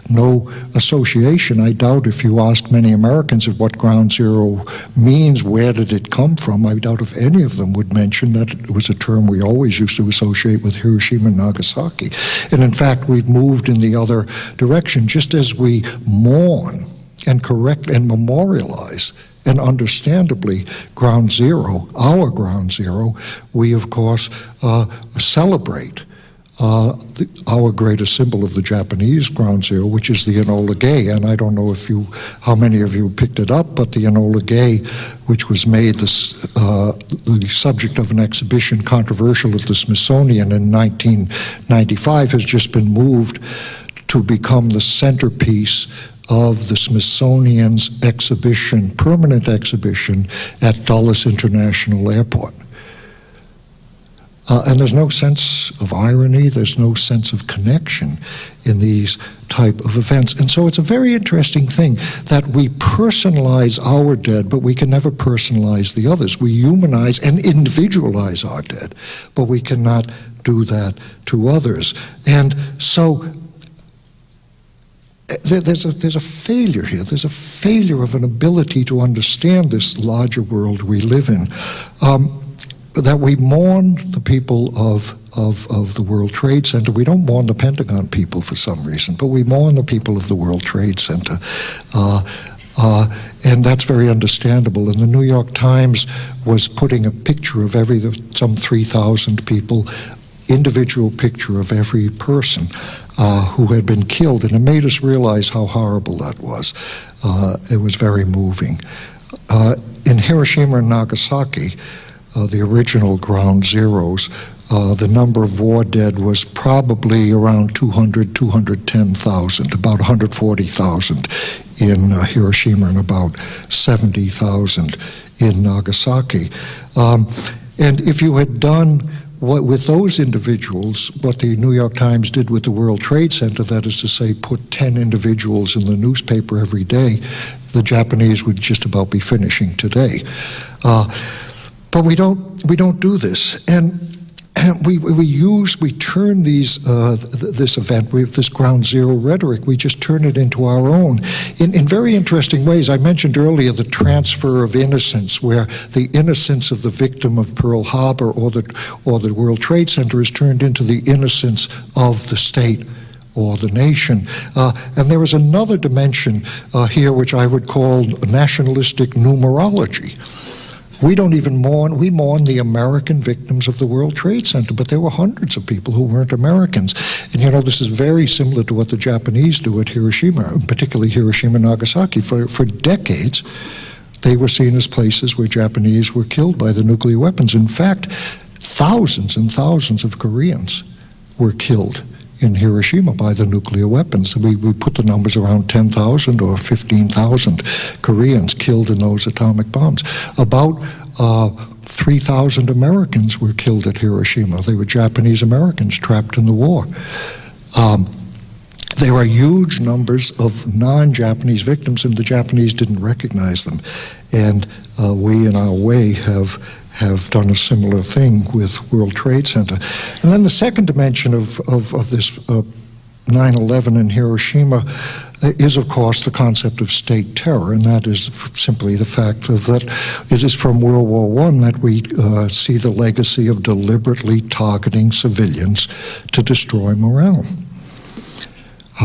A: no association. I doubt if you ask many Americans of what ground zero means, where did it come from, I doubt if any of them would mention that it was a term we always used to associate with Hiroshima and Nagasaki. And in fact, we've moved in the other direction, just as we mourn and correct and memorialize. And understandably, ground zero, our ground zero, we of course celebrate our greatest symbol of the Japanese ground zero, which is the Enola Gay. And I don't know how many of you picked it up, but the Enola Gay, which was made the subject of an exhibition controversial at the Smithsonian in 1995, has just been moved to become the centerpiece of the Smithsonian's exhibition, permanent exhibition at Dulles International Airport. And there's no sense of irony, there's no sense of connection in these type of events. And so it's a very interesting thing that we personalize our dead, but we can never personalize the others. We humanize and individualize our dead, but we cannot do that to others. And so there's a failure here. There's a failure of an ability to understand this larger world we live in. That we mourn the people of the World Trade Center. We don't mourn the Pentagon people for some reason, but we mourn the people of the World Trade Center. And that's very understandable. And the New York Times was putting a picture of some 3,000 people, individual picture of every person who had been killed, and it made us realize how horrible that was. It was very moving. In Hiroshima and Nagasaki, the original ground zeros, the number of war dead was probably around 210,000, about 140,000 in Hiroshima and about 70,000 in Nagasaki. And if you had done with those individuals, what the New York Times did with the World Trade Center, that is to say, put 10 individuals in the newspaper every day, the Japanese would just about be finishing today. But we don't do this, and we turn this event, this ground zero rhetoric, we just turn it into our own in very interesting ways. I mentioned earlier the transfer of innocence, where the innocence of the victim of Pearl Harbor or the World Trade Center is turned into the innocence of the state or the nation. And there is another dimension here which I would call nationalistic numerology. We don't even mourn, we mourn the American victims of the World Trade Center, but there were hundreds of people who weren't Americans. And you know, this is very similar to what the Japanese do at Hiroshima, particularly Hiroshima and Nagasaki. For decades, they were seen as places where Japanese were killed by the nuclear weapons. In fact, thousands and thousands of Koreans were killed in Hiroshima by the nuclear weapons. We put the numbers around 10,000 or 15,000 Koreans killed in those atomic bombs. About 3,000 Americans were killed at Hiroshima. They were Japanese Americans trapped in the war. There are huge numbers of non-Japanese victims, and the Japanese didn't recognize them. And we, in our way, have done a similar thing with World Trade Center. And then the second dimension of this 9/11 in Hiroshima is, of course, the concept of state terror, and that is simply the fact that it is from World War I that we see the legacy of deliberately targeting civilians to destroy morale.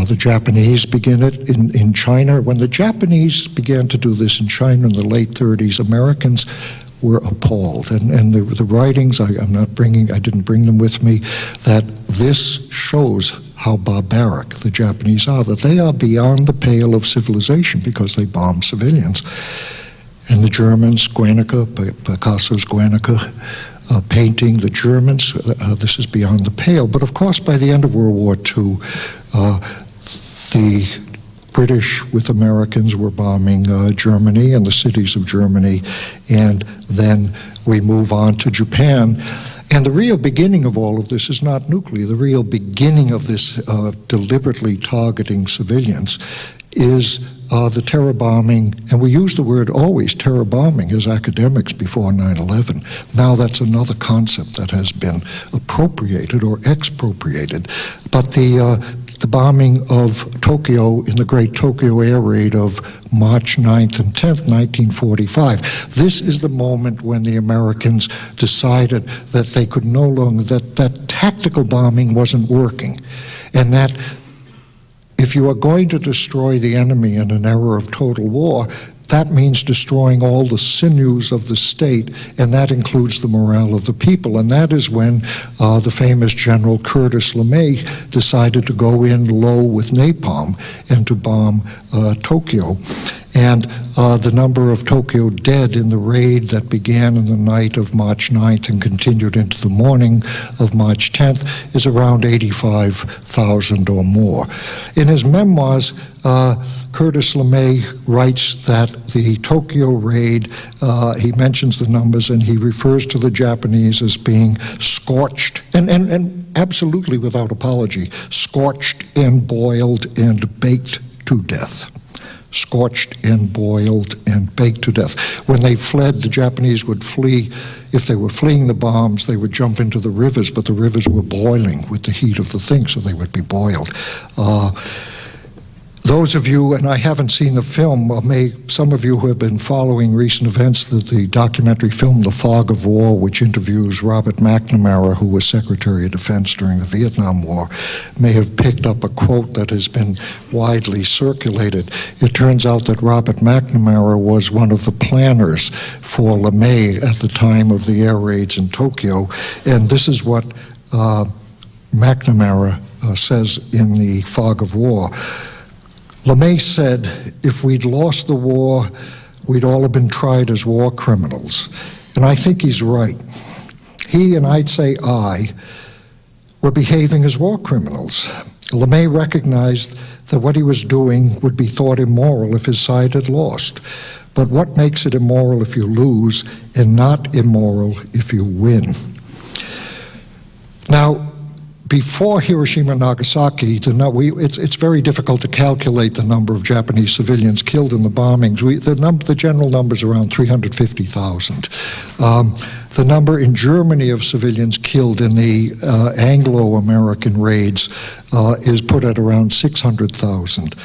A: The Japanese begin it in China. When the Japanese began to do this in China in the late 30s, Americans were appalled, and the writings, I didn't bring them with me, that this shows how barbaric the Japanese are, that they are beyond the pale of civilization because they bomb civilians. And the Germans, Guernica, Picasso's Guernica painting, the Germans, this is beyond the pale. But of course, by the end of World War II, the British with Americans were bombing Germany and the cities of Germany, and then we move on to Japan. And the real beginning of all of this is not nuclear. The real beginning of this deliberately targeting civilians is the terror bombing, and we use the word always terror bombing as academics before 9/11. Now that's another concept that has been appropriated or expropriated. But the bombing of Tokyo in the Great Tokyo Air Raid of March 9th and 10th, 1945. This is the moment when the Americans decided that they could no longer, that tactical bombing wasn't working, and that if you are going to destroy the enemy in an era of total war, that means destroying all the sinews of the state, and that includes the morale of the people. And that is when the famous General Curtis LeMay decided to go in low with napalm and to bomb Tokyo. And the number of Tokyo dead in the raid that began in the night of March 9th and continued into the morning of March 10th is around 85,000 or more. In his memoirs, Curtis LeMay writes that the Tokyo raid, he mentions the numbers and he refers to the Japanese as being scorched, and absolutely without apology, scorched and boiled and baked to death. Scorched and boiled and baked to death. When they fled, the Japanese would flee. If they were fleeing the bombs, they would jump into the rivers, but the rivers were boiling with the heat of the thing, so they would be boiled. Those of you, and I haven't seen the film, some of you who have been following recent events, the documentary film The Fog of War, which interviews Robert McNamara, who was Secretary of Defense during the Vietnam War, may have picked up a quote that has been widely circulated. It turns out that Robert McNamara was one of the planners for LeMay at the time of the air raids in Tokyo, and this is what McNamara says in The Fog of War. LeMay said, if we'd lost the war, we'd all have been tried as war criminals. And I think he's right. He, and I'd say I, were behaving as war criminals. LeMay recognized that what he was doing would be thought immoral if his side had lost. But what makes it immoral if you lose and not immoral if you win? Now, before Hiroshima and Nagasaki, it's very difficult to calculate the number of Japanese civilians killed in the bombings. The general number is around 350,000. The number in Germany of civilians killed in the Anglo-American raids is put at around 600,000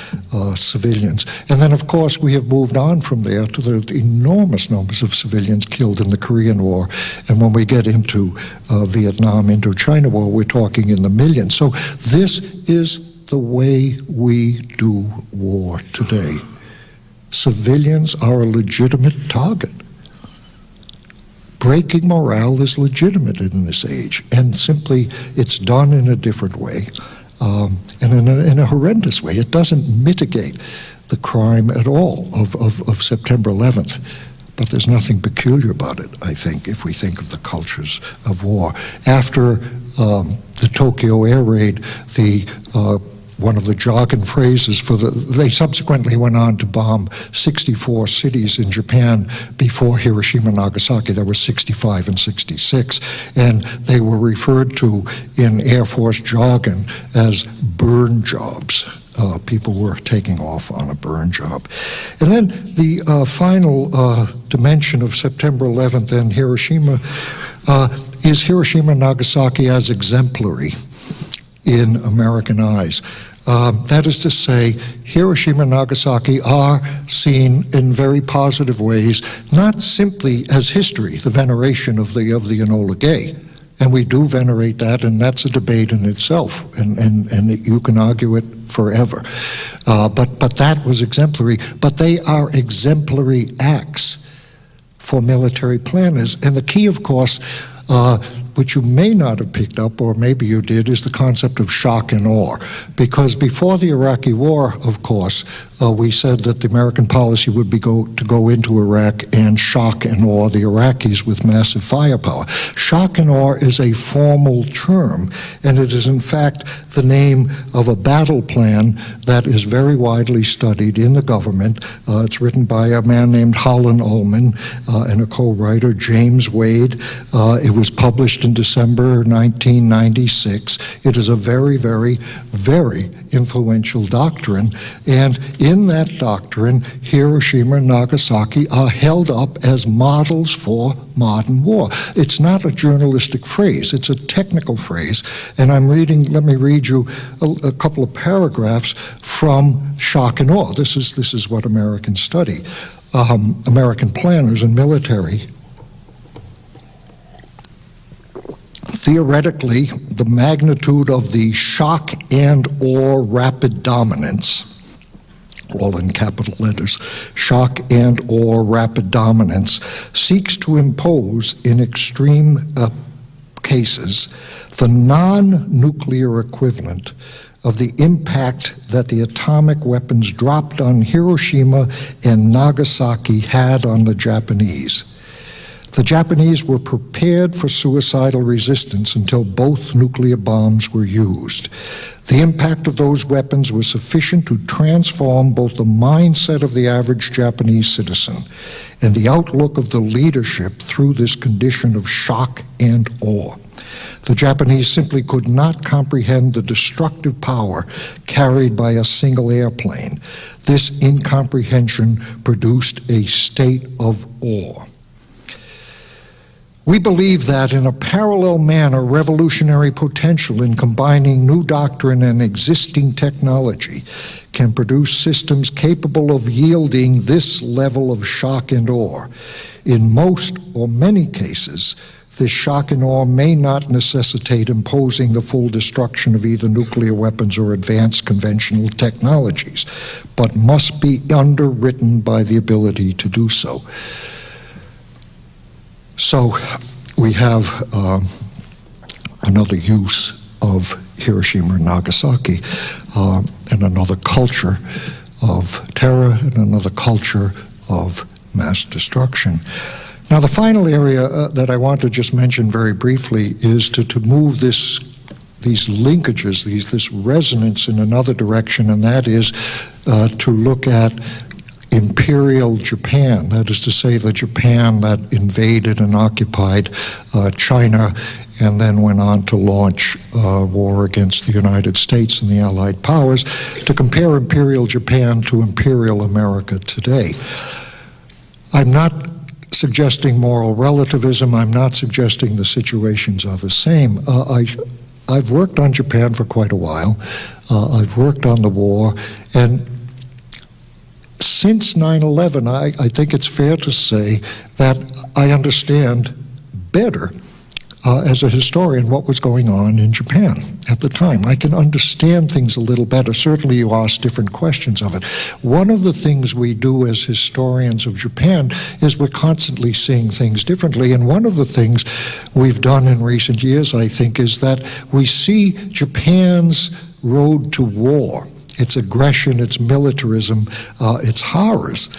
A: civilians. And then, of course, we have moved on from there to the enormous numbers of civilians killed in the Korean War. And when we get into Vietnam, Indochina War, we're talking in the millions. So this is the way we do war today. Civilians are a legitimate target. Breaking morale is legitimate in this age, and simply it's done in a different way, and in a horrendous way. It doesn't mitigate the crime at all of September 11th, but there's nothing peculiar about it, I think, if we think of the cultures of war. After the Tokyo air raid, one of the jargon phrases they subsequently went on to bomb 64 cities in Japan before Hiroshima and Nagasaki. There were 65 and 66, and they were referred to in Air Force jargon as burn jobs. People were taking off on a burn job. And then the final dimension of September 11th and Hiroshima is Hiroshima and Nagasaki as exemplary in American eyes. That is to say, Hiroshima and Nagasaki are seen in very positive ways, not simply as history, the veneration of the Enola Gay. And we do venerate that, and that's a debate in itself, and you can argue it forever. But that was exemplary. But they are exemplary acts for military planners. And the key, of course, which you may not have picked up, or maybe you did, is the concept of shock and awe. Because before the Iraqi war, of course, we said that the American policy would be to go into Iraq and shock and awe the Iraqis with massive firepower. Shock and awe is a formal term, and it is in fact the name of a battle plan that is very widely studied in the government. It's written by a man named Holland Ullman and a co-writer, James Wade. It was published in December 1996. It is a very, very, very influential doctrine, and in that doctrine, Hiroshima and Nagasaki are held up as models for modern war. It's not a journalistic phrase, it's a technical phrase, and let me read you a couple of paragraphs from Shock and Awe. This is what Americans study. American planners and military. Theoretically, the magnitude of the shock and awe rapid dominance, all in capital letters, shock and awe rapid dominance, seeks to impose in extreme cases the non-nuclear equivalent of the impact that the atomic weapons dropped on Hiroshima and Nagasaki had on the Japanese. The Japanese were prepared for suicidal resistance until both nuclear bombs were used. The impact of those weapons was sufficient to transform both the mindset of the average Japanese citizen and the outlook of the leadership through this condition of shock and awe. The Japanese simply could not comprehend the destructive power carried by a single airplane. This incomprehension produced a state of awe. We believe that in a parallel manner, revolutionary potential in combining new doctrine and existing technology can produce systems capable of yielding this level of shock and awe. In most or many cases, this shock and awe may not necessitate imposing the full destruction of either nuclear weapons or advanced conventional technologies, but must be underwritten by the ability to do so. So we have another use of Hiroshima and Nagasaki, and another culture of terror and another culture of mass destruction. Now, the final area that I want to just mention very briefly is to move these linkages, this resonance in another direction, and that is to look at Imperial Japan, that is to say the Japan that invaded and occupied China and then went on to launch war against the United States and the Allied powers, to compare Imperial Japan to Imperial America today. I'm not suggesting moral relativism. I'm not suggesting the situations are the same. I've worked on Japan for quite a while. I've worked on the war, and since 9/11, I think it's fair to say that I understand better as a historian what was going on in Japan at the time. I can understand things a little better. Certainly you ask different questions of it. One of the things we do as historians of Japan is we're constantly seeing things differently, and one of the things we've done in recent years, I think, is that we see Japan's road to war, its aggression, its militarism, its horrors,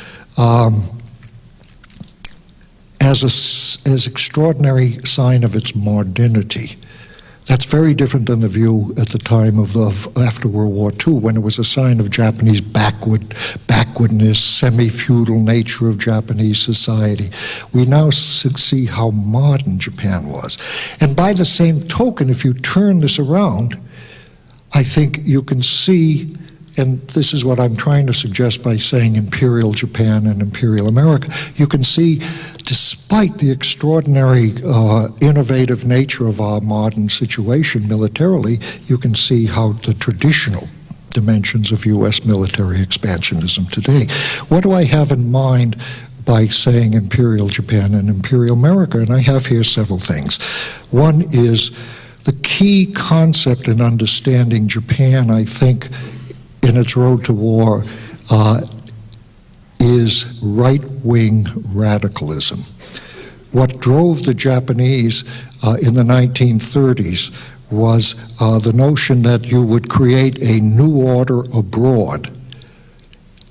A: as extraordinary sign of its modernity. That's very different than the view at the time of after World War II, when it was a sign of Japanese backwardness, semi-feudal nature of Japanese society. We now see how modern Japan was. And by the same token, if you turn this around, I think you can see, and this is what I'm trying to suggest by saying Imperial Japan and Imperial America, you can see, despite the extraordinary innovative nature of our modern situation militarily, you can see how the traditional dimensions of U.S. military expansionism today. What do I have in mind by saying Imperial Japan and Imperial America? And I have here several things. One is the key concept in understanding Japan, I think, in its road to war, is right-wing radicalism. What drove the Japanese in the 1930s was the notion that you would create a new order abroad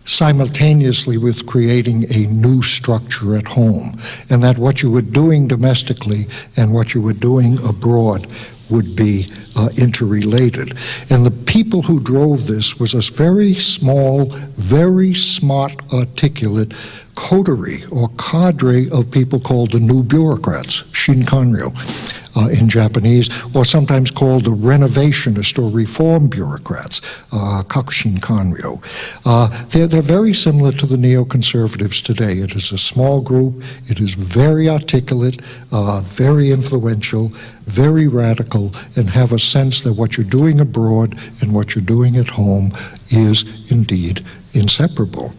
A: simultaneously with creating a new structure at home, and that what you were doing domestically and what you were doing abroad would be interrelated. And the people who drove this was a very small, very smart, articulate coterie or cadre of people called the new bureaucrats, Shinkanryo in Japanese, or sometimes called the renovationist or reform bureaucrats, Kakushinkanryo. They're very similar to the neoconservatives today. It is a small group, it is very articulate, very influential, very radical, and have a sense that what you're doing abroad and what you're doing at home is indeed inseparable.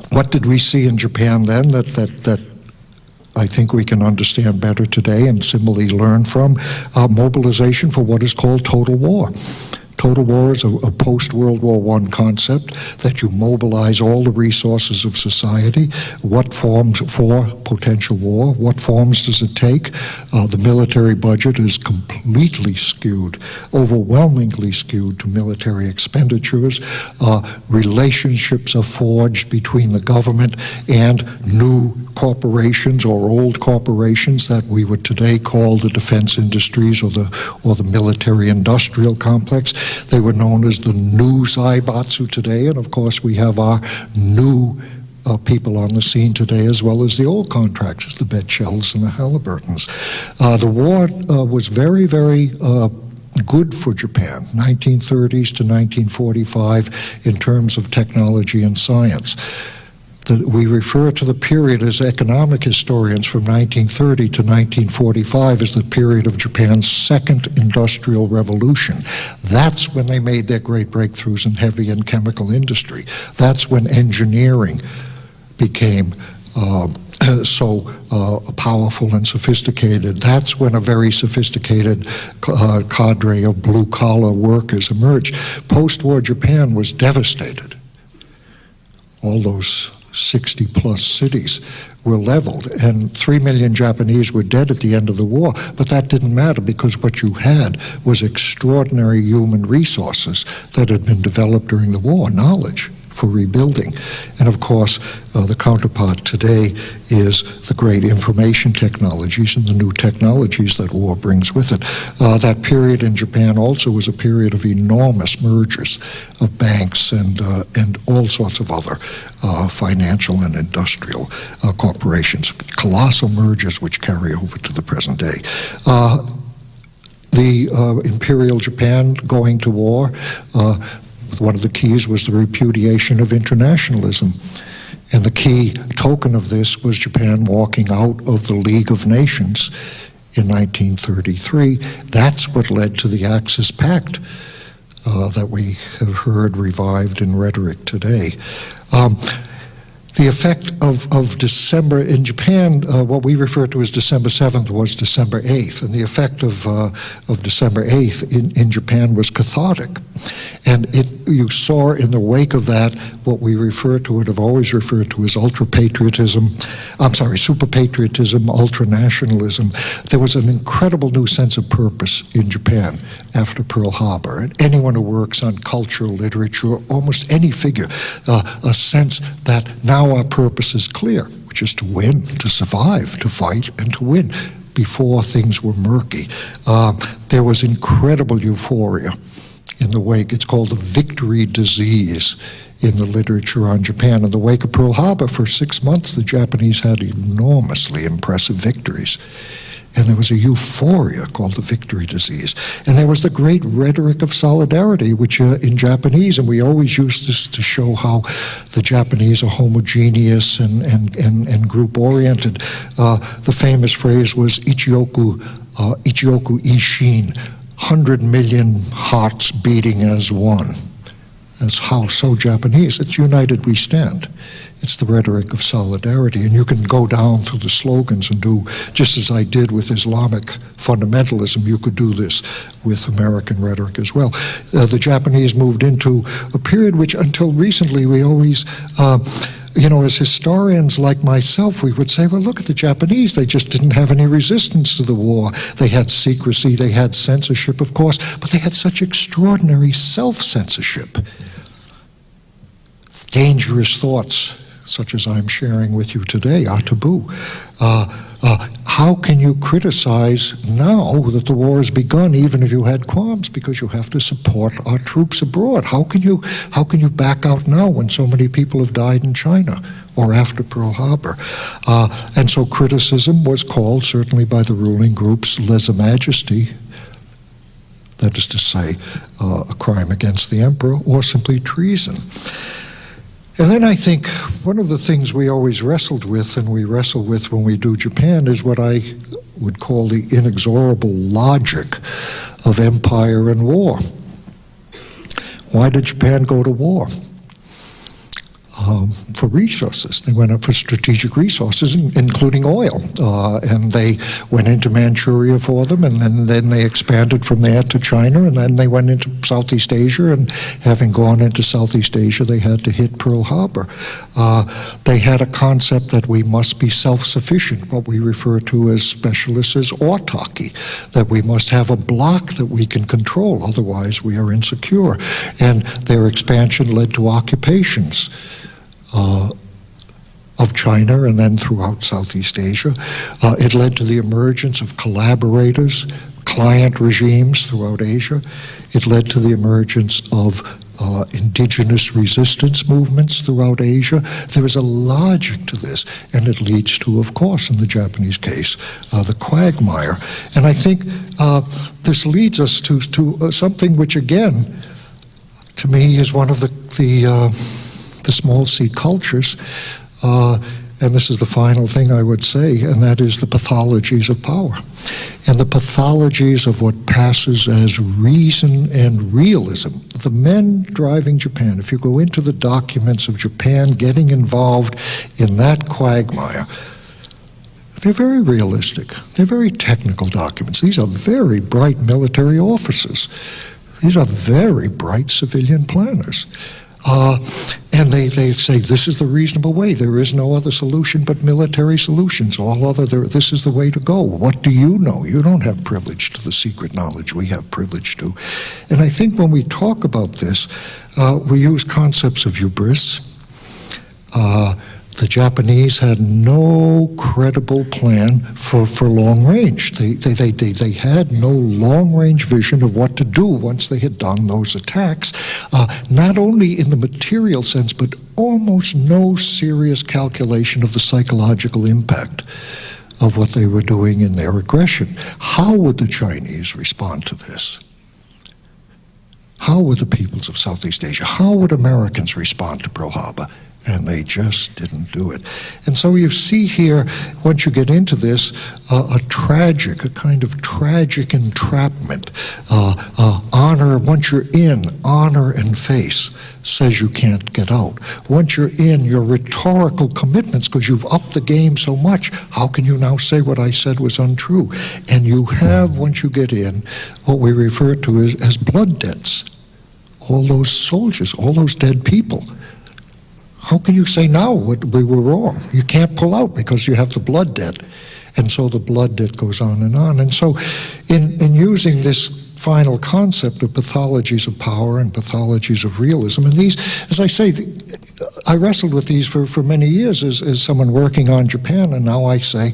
A: What did we see in Japan then that I think we can understand better today and similarly learn from? Mobilization for what is called total war. Total war is a post-World War I concept that you mobilize all the resources of society. What forms for potential war? What forms does it take? The military budget is completely skewed, overwhelmingly skewed to military expenditures. Relationships are forged between the government and new corporations or old corporations that we would today call the defense industries or the military-industrial complex. They were known as the new Zaibatsu today, and of course we have our new people on the scene today, as well as the old contractors, the Betchells and the Halliburtons. The war was very, very good for Japan, 1930s to 1945, in terms of technology and science. We refer to the period as economic historians from 1930 to 1945 as the period of Japan's second industrial revolution. That's when they made their great breakthroughs in heavy and chemical industry. That's when engineering became so powerful and sophisticated. That's when a very sophisticated cadre of blue-collar workers emerged. Post-war Japan was devastated. All those 60-plus cities were leveled, and 3 million Japanese were dead at the end of the war, but that didn't matter because what you had was extraordinary human resources that had been developed during the war, knowledge for rebuilding. And of course, the counterpart today is the great information technologies and the new technologies that war brings with it. That period in Japan also was a period of enormous mergers of banks and all sorts of other financial and industrial corporations, colossal mergers which carry over to the present day. The Imperial Japan going to war, one of the keys was the repudiation of internationalism. And the key token of this was Japan walking out of the League of Nations in 1933. That's what led to the Axis Pact that we have heard revived in rhetoric today. The effect of December in Japan, what we refer to as December 7th was December 8th, and the effect of December 8th in Japan was cathartic. And you saw in the wake of that what we refer to and have always referred to as super-patriotism, ultra-nationalism. There was an incredible new sense of purpose in Japan after Pearl Harbor. And anyone who works on culture, literature, almost any figure, a sense that now our purpose is clear, which is to win, to survive, to fight, and to win. Before things were murky, there was incredible euphoria in the wake. It's called the victory disease in the literature on Japan. In the wake of Pearl Harbor, for 6 months, the Japanese had enormously impressive victories. And there was a euphoria called the victory disease. And there was the great rhetoric of solidarity, which in Japanese, and we always use this to show how the Japanese are homogeneous and group-oriented. The famous phrase was Ichioku Ishin, 100 million hearts beating as one. That's how so Japanese. It's united we stand. It's the rhetoric of solidarity. And you can go down through the slogans and do, just as I did with Islamic fundamentalism, you could do this with American rhetoric as well. The Japanese moved into a period which until recently we always, as historians like myself, we would say, well, look at the Japanese. They just didn't have any resistance to the war. They had secrecy, they had censorship, of course, but they had such extraordinary self-censorship. Dangerous thoughts, such as I'm sharing with you today, are taboo. How can you criticize now that the war has begun, even if you had qualms, because you have to support our troops abroad? How can you back out now when so many people have died in China or after Pearl Harbor? And so criticism was called, certainly by the ruling groups, lèse-majesty, that is to say, a crime against the emperor, or simply treason. And then I think one of the things we always wrestled with, and we wrestle with when we do Japan, is what I would call the inexorable logic of empire and war. Why did Japan go to war? for resources. They went up for strategic resources, including oil, and they went into Manchuria for them, and then they expanded from there to China, and then they went into Southeast Asia, and having gone into Southeast Asia, they had to hit Pearl Harbor. They had a concept that we must be self-sufficient, what we refer to as specialists as autarky, that we must have a block that we can control, otherwise we are insecure. And their expansion led to occupations of China and then throughout Southeast Asia. It led to the emergence of collaborators, client regimes throughout Asia. It led to the emergence of indigenous resistance movements throughout Asia. There is a logic to this, and it leads to, of course, in the Japanese case, the quagmire. And I think this leads us to something which, again, to me is one of the small c cultures, and this is the final thing I would say, and that is the pathologies of power. And the pathologies of what passes as reason and realism. The men driving Japan, if you go into the documents of Japan getting involved in that quagmire, they're very realistic. They're very technical documents. These are very bright military officers. These are very bright civilian planners. And they say this is the reasonable way. There is no other solution but military solutions. This is the way to go. What do you know? You don't have privilege to the secret knowledge we have privilege to. And I think when we talk about this, we use concepts of hubris. The Japanese had no credible plan for long range. They had no long range vision of what to do once they had done those attacks, not only in the material sense, but almost no serious calculation of the psychological impact of what they were doing in their aggression. How would the Chinese respond to this? How would the peoples of Southeast Asia, how would Americans respond to Pearl Harbor? And they just didn't do it. And so you see here, once you get into this, a kind of tragic entrapment. Honor, once you're in, honor and face says you can't get out. Once you're in, your rhetorical commitments, because you've upped the game so much, how can you now say what I said was untrue? And you have, once you get in, what we refer to as blood debts. All those soldiers, all those dead people. How can you say now we were wrong? You can't pull out because you have the blood debt. And so the blood debt goes on. And so in using this final concept of pathologies of power and pathologies of realism, and these, as I say, I wrestled with these for many years as someone working on Japan, and now I say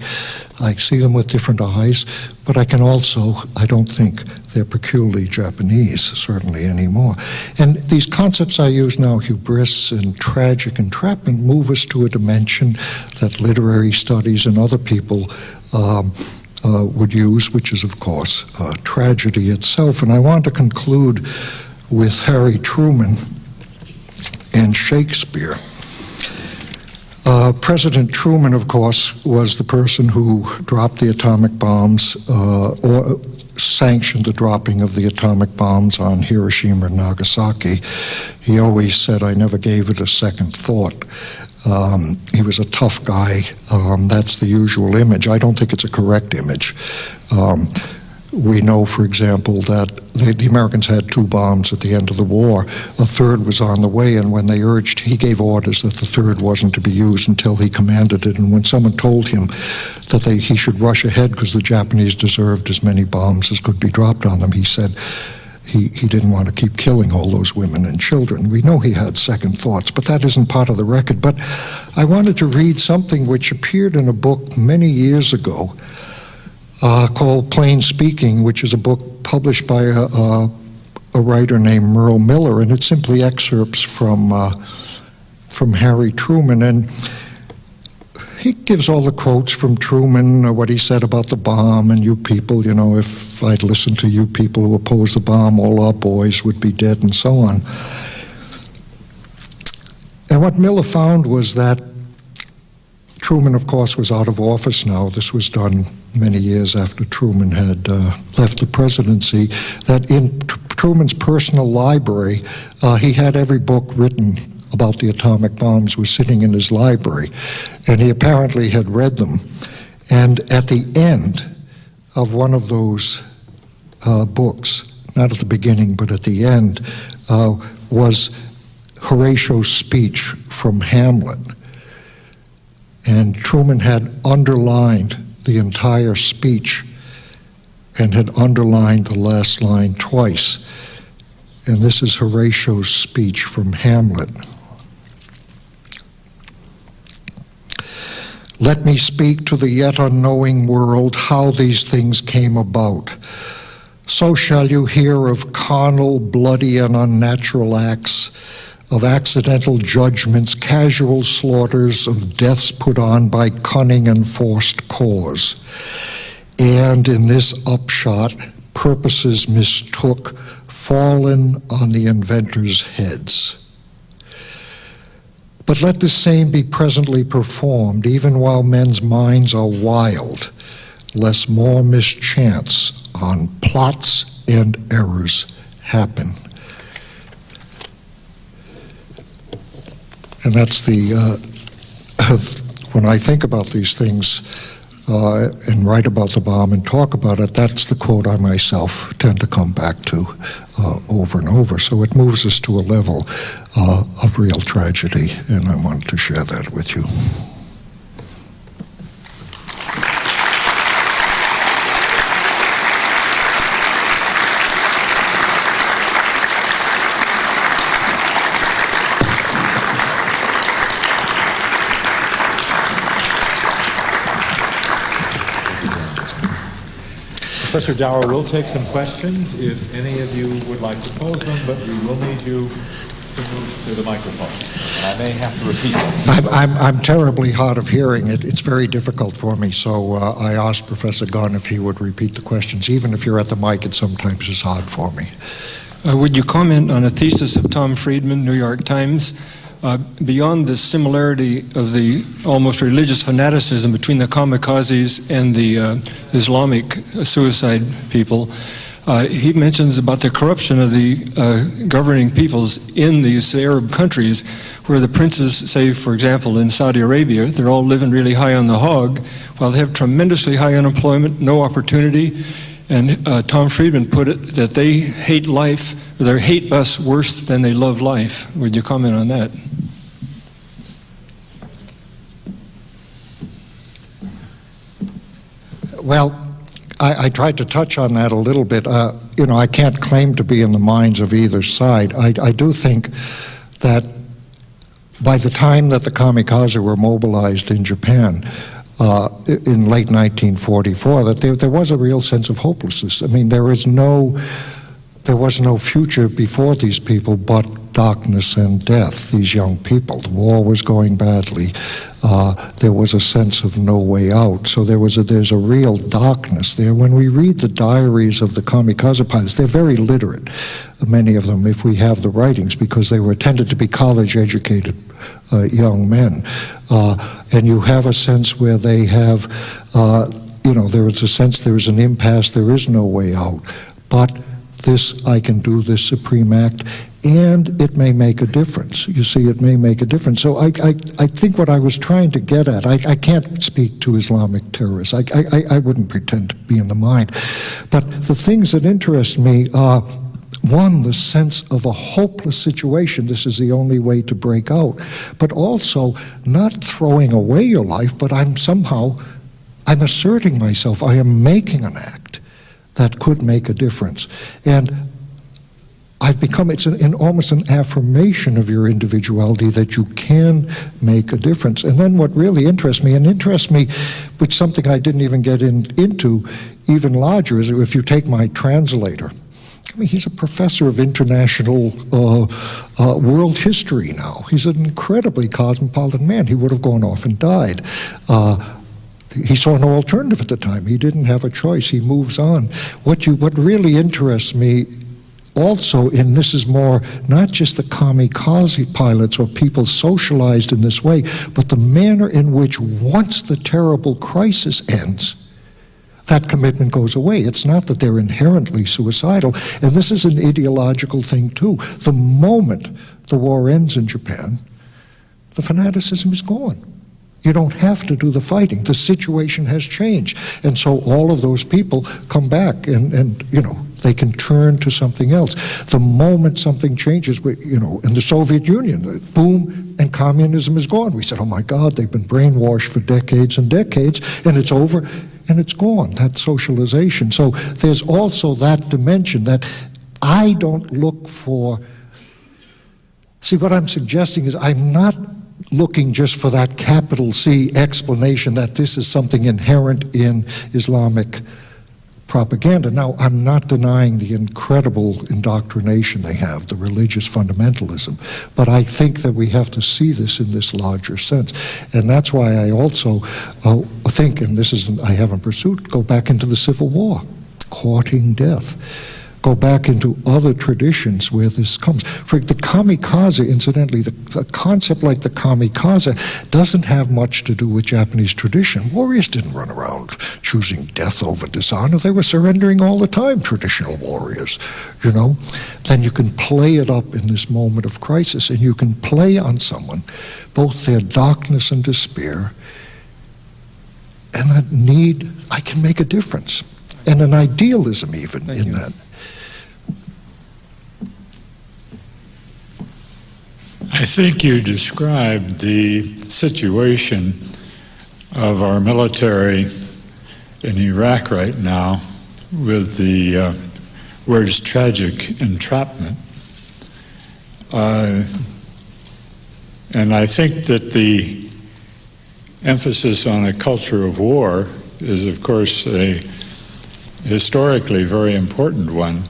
A: I see them with different eyes, but I don't think they're peculiarly Japanese, certainly anymore. And these concepts I use now, hubris and tragic entrapment, move us to a dimension that literary studies and other people would use, which is, of course, tragedy itself. And I want to conclude with Harry Truman and Shakespeare. President Truman, of course, was the person who dropped the atomic bombs or sanctioned the dropping of the atomic bombs on Hiroshima and Nagasaki. He always said, I never gave it a second thought. He was a tough guy. That's the usual image. I don't think it's a correct image. We know, for example, that the Americans had 2 bombs at the end of the war. A third was on the way, and when they urged, he gave orders that the third wasn't to be used until he commanded it. And when someone told him that he should rush ahead because the Japanese deserved as many bombs as could be dropped on them, he said he didn't want to keep killing all those women and children. We know he had second thoughts, but that isn't part of the record. But I wanted to read something which appeared in a book many years ago, called Plain Speaking, which is a book published by a writer named Merle Miller, and it simply excerpts from Harry Truman, and he gives all the quotes from Truman, what he said about the bomb, and you people, if I'd listened to you people who opposed the bomb, all our boys would be dead, and so on. And what Miller found was that Truman, of course, was out of office now. This was done many years after Truman had left the presidency, that in Truman's personal library, he had every book written about the atomic bombs was sitting in his library, and he apparently had read them. And at the end of one of those books, not at the beginning, but at the end, was Horatio's speech from Hamlet. And Truman had underlined the entire speech and had underlined the last line twice. And this is Horatio's speech from Hamlet. Let me speak to the yet unknowing world how these things came about. So shall you hear of carnal, bloody, and unnatural acts, of accidental judgments, casual slaughters, of deaths put on by cunning and forced cause. And in this upshot, purposes mistook, fallen on the inventors' heads. But let the same be presently performed, even while men's minds are wild, lest more mischance on plots and errors happen. And that's the, when I think about these things and write about the bomb and talk about it, that's the quote I myself tend to come back to over and over. So it moves us to a level of real tragedy, and I wanted to share that with you.
B: Professor Dower will take some questions if any of you would like to pose them, but we will need you to move to the microphone. And I may have to repeat them.
A: I'm terribly hard of hearing. It's very difficult for me, so I asked Professor Gunn if he would repeat the questions. Even if you're at the mic, it sometimes is hard for me.
C: Would you comment on a thesis of Tom Friedman, New York Times? Beyond the similarity of the almost religious fanaticism between the kamikazes and the Islamic suicide people, he mentions about the corruption of the governing peoples in these Arab countries, where the princes, say, for example, in Saudi Arabia, they're all living really high on the hog, while they have tremendously high unemployment, no opportunity. And Tom Friedman put it that they hate life, or they hate us worse than they love life. Would you comment on that?
A: Well, I tried to touch on that a little bit. I can't claim to be in the minds of either side. I do think that by the time that the kamikaze were mobilized in Japan, in late 1944, that there was a real sense of hopelessness. I mean, there was no future before these people but darkness and death, these young people. The war was going badly. There was a sense of no way out. So there's a real darkness there. When we read the diaries of the kamikaze pilots, they're very literate, many of them, if we have the writings, because they were tended to be college-educated young men. And you have a sense where they have, there is a sense there is an impasse, there is no way out. But this, I can do this supreme act, and it may make a difference. You see, it may make a difference. So I think what I was trying to get at, I can't speak to Islamic terrorists. I wouldn't pretend to be in the mind. But the things that interest me are, one, the sense of a hopeless situation. This is the only way to break out. But also, not throwing away your life, but I'm asserting myself. I am making an act that could make a difference. And I've become, it's almost an affirmation of your individuality that you can make a difference. And then what really interests me, which something I didn't even get into even larger, is if you take my translator. I mean, he's a professor of international world history now. He's an incredibly cosmopolitan man. He would have gone off and died. He saw no alternative at the time. He didn't have a choice. He moves on. What really interests me also, and this is more not just the kamikaze pilots or people socialized in this way, but the manner in which once the terrible crisis ends, that commitment goes away. It's not that they're inherently suicidal, and this is an ideological thing too. The moment the war ends in Japan, the fanaticism is gone. You don't have to do the fighting. The situation has changed. And so all of those people come back and they can turn to something else. The moment something changes, in the Soviet Union, boom, and communism is gone. We said, oh my God, they've been brainwashed for decades and decades, and it's over, and it's gone, that socialization. So there's also that dimension that I don't look for. See, what I'm suggesting is I'm not looking just for that capital C explanation that this is something inherent in Islamic propaganda. Now, I'm not denying the incredible indoctrination they have, the religious fundamentalism, but I think that we have to see this in this larger sense. And that's why I also think, and this is, I haven't pursued, go back into the Civil War, courting death. Go back into other traditions where this comes. For the kamikaze, incidentally, the concept like the kamikaze doesn't have much to do with Japanese tradition. Warriors didn't run around choosing death over dishonor. They were surrendering all the time, traditional warriors, Then you can play it up in this moment of crisis, and you can play on someone, both their darkness and despair, and that need, I can make a difference. And an idealism even in that.
D: I think you described the situation of our military in Iraq right now with the words tragic entrapment. And I think that the emphasis on a culture of war is, of course, a historically very important one.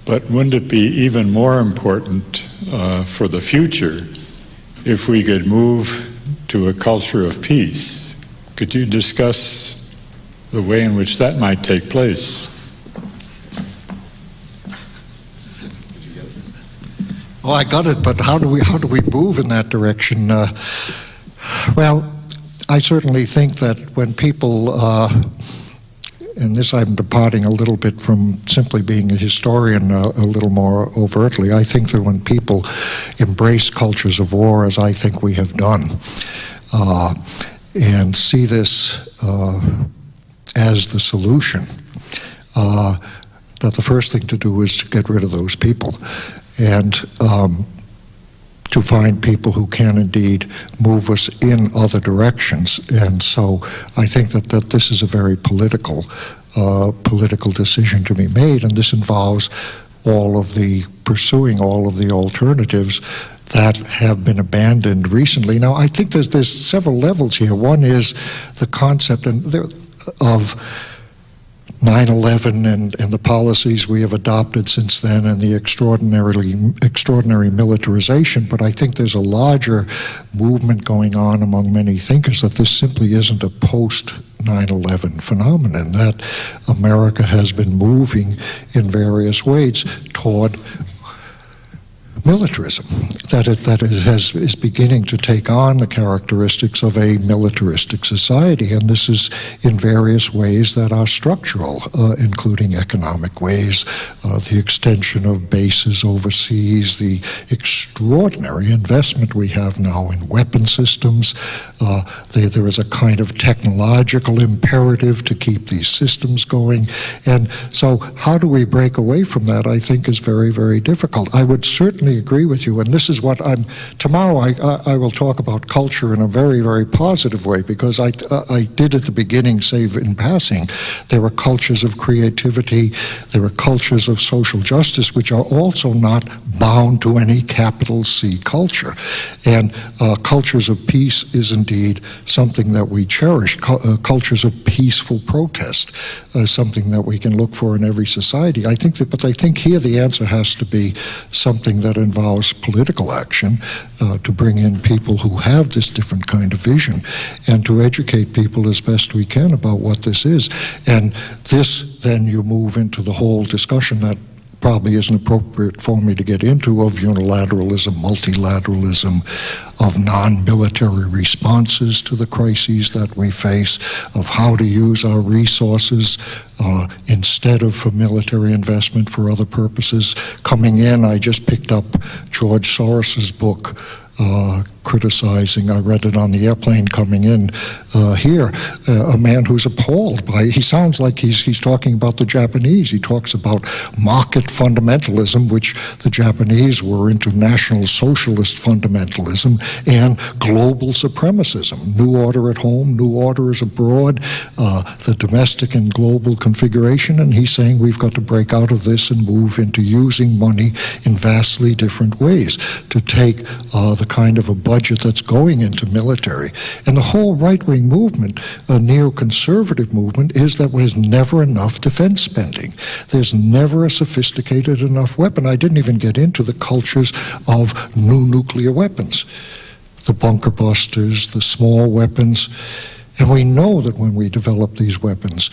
D: But wouldn't it be even more important for the future if we could move to a culture of peace? Could you discuss the way in which that might take place?
A: Oh, I got it, but how do we move in that direction? Well, I certainly think that when people and this I'm departing a little bit from simply being a historian a little more overtly. I think that when people embrace cultures of war, as I think we have done, and see this as the solution, that the first thing to do is to get rid of those people and to find people who can indeed move us in other directions. And so I think that this is a very political decision to be made, and this involves pursuing all of the alternatives that have been abandoned recently. Now, I think there's several levels here. One is the concept of 9/11 and the policies we have adopted since then and the extraordinary militarization, but I think there's a larger movement going on among many thinkers that this simply isn't a post-9/11 phenomenon, that America has been moving in various ways toward militarism, that it is beginning to take on the characteristics of a militaristic society, and this is in various ways that are structural, including economic ways, the extension of bases overseas, the extraordinary investment we have now in weapon systems. There is a kind of technological imperative to keep these systems going, and so how do we break away from that, I think, is very, very difficult. I would certainly agree with you, and this is what tomorrow I will talk about culture in a very, very positive way, because I did at the beginning say in passing, there are cultures of creativity, there are cultures of social justice, which are also not bound to any capital C culture. And cultures of peace is indeed something that we cherish. Cultures of peaceful protest is something that we can look for in every society. But I think here the answer has to be something that involves political action, to bring in people who have this different kind of vision and to educate people as best we can about what this is. And this, then you move into the whole discussion that probably isn't appropriate for me to get into, of unilateralism, multilateralism, of non-military responses to the crises that we face, of how to use our resources instead of for military investment for other purposes. Coming in, I just picked up George Soros's book, criticizing, I read it on the airplane coming in here, a man who's appalled by, he sounds like he's talking about the Japanese. He talks about market fundamentalism, which the Japanese were into National Socialist fundamentalism, and global supremacism, new order at home, new orders abroad, the domestic and global configuration, and he's saying we've got to break out of this and move into using money in vastly different ways to take the kind of a budget that's going into military. And the whole right-wing movement, a neoconservative movement, is that there's never enough defense spending. There's never a sophisticated enough weapon. I didn't even get into the cultures of new nuclear weapons, the bunker busters, the small weapons. And we know that when we develop these weapons,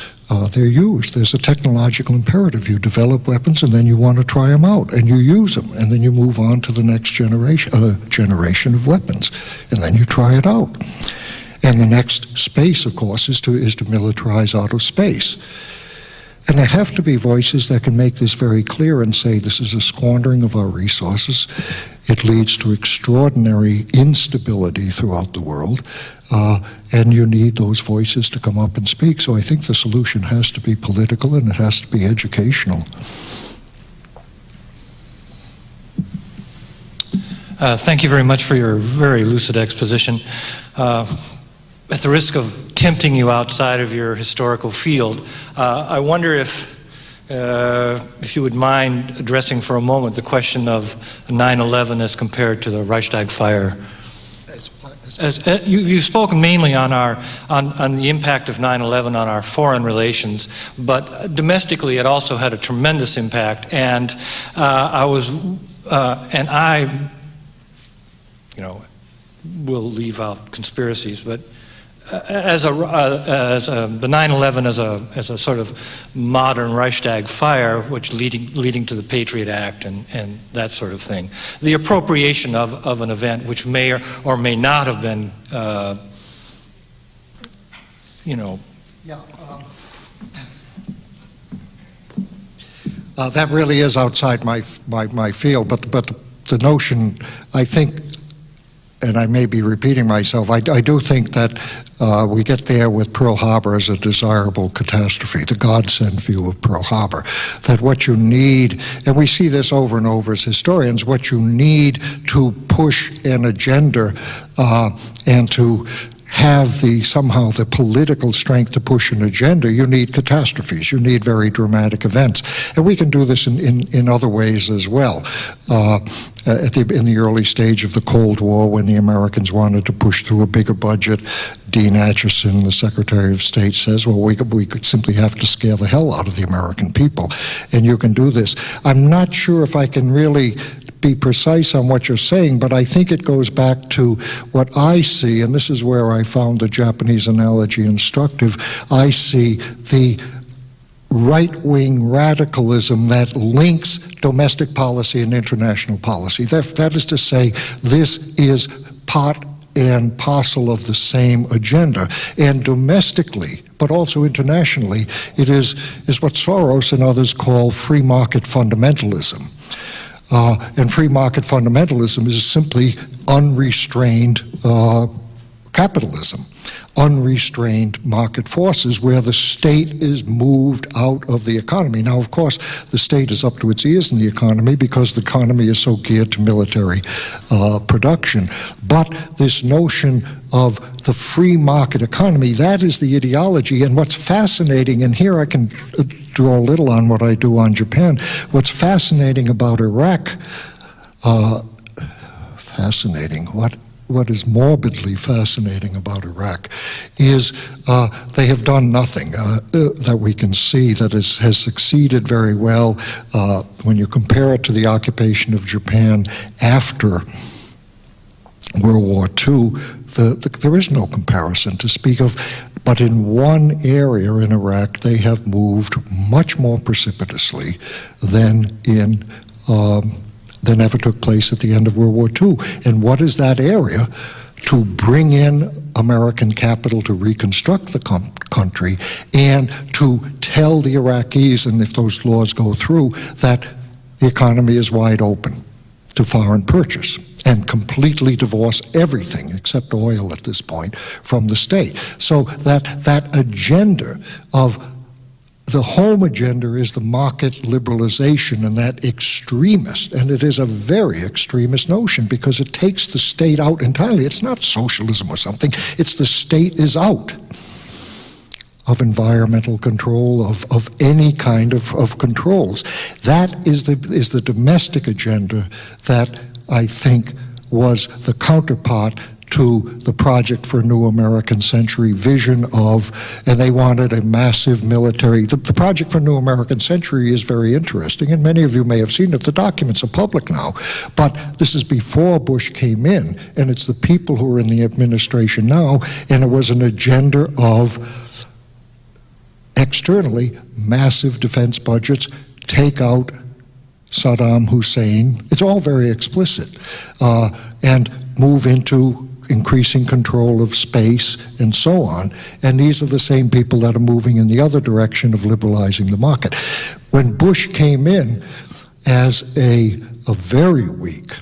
A: they're used. There's a technological imperative. You develop weapons and then you want to try them out and you use them and then you move on to the next generation of weapons and then you try it out. And the next space, of course, is to militarize out of space. And there have to be voices that can make this very clear and say this is a squandering of our resources. It leads to extraordinary instability throughout the world, and you need those voices to come up and speak. So I think the solution has to be political and it has to be educational.
E: Thank you very much for your very lucid exposition. At the risk of tempting you outside of your historical field, I wonder if you would mind addressing for a moment the question of 9/11 as compared to the Reichstag fire. You've spoken mainly on the impact of 9/11 on our foreign relations, but domestically it also had a tremendous impact. And I will leave out conspiracies, but the 9/11 as a sort of modern Reichstag fire, which leading to the Patriot Act and that sort of thing, the appropriation of an event which may or may not have been,
A: That really is outside my field, but the notion, I think, and I may be repeating myself, I do think that we get there with Pearl Harbor as a desirable catastrophe, the godsend view of Pearl Harbor, that what you need, and we see this over and over as historians, what you need to push an agenda and to have somehow the political strength to push an agenda, you need catastrophes, you need very dramatic events. And we can do this in other ways as well. In the early stage of the Cold War, when the Americans wanted to push through a bigger budget, Dean Acheson, the Secretary of State, says, well, we could simply have to scare the hell out of the American people. And you can do this. I'm not sure if I can really be precise on what you're saying, but I think it goes back to what I see, and this is where I found the Japanese analogy instructive. I see the right-wing radicalism that links domestic policy and international policy. That is to say, this is part and parcel of the same agenda. And domestically, but also internationally, it is what Soros and others call free market fundamentalism. And free market fundamentalism is simply unrestrained capitalism, unrestrained market forces where the state is moved out of the economy. Now, of course, the state is up to its ears in the economy because the economy is so geared to military production. But this notion of the free market economy, that is the ideology. And what's fascinating, and here I can draw a little on what I do on Japan, what's fascinating about Iraq, what is morbidly fascinating about Iraq is they have done nothing that we can see that has succeeded very well. When you compare it to the occupation of Japan after World War II, there is no comparison to speak of. But in one area in Iraq, they have moved much more precipitously than than ever took place at the end of World War II. And what is that area? To bring in American capital to reconstruct the country and to tell the Iraqis, and if those laws go through, that the economy is wide open to foreign purchase and completely divorce everything except oil at this point from the state. So that agenda of the home agenda is the market liberalization, and that extremist, and it is a very extremist notion because it takes the state out entirely. It's not socialism or something. It's the state is out of environmental control, of any kind of controls. That is the domestic agenda that I think was the counterpart to the Project for a New American Century vision of, and they wanted a massive military. The Project for a New American Century is very interesting, and many of you may have seen it. The documents are public now, but this is before Bush came in, and it's the people who are in the administration now, and it was an agenda of externally massive defense budgets, take out Saddam Hussein. It's all very explicit, and move into increasing control of space and so on. And these are the same people that are moving in the other direction of liberalizing the market. When Bush came in as a very weak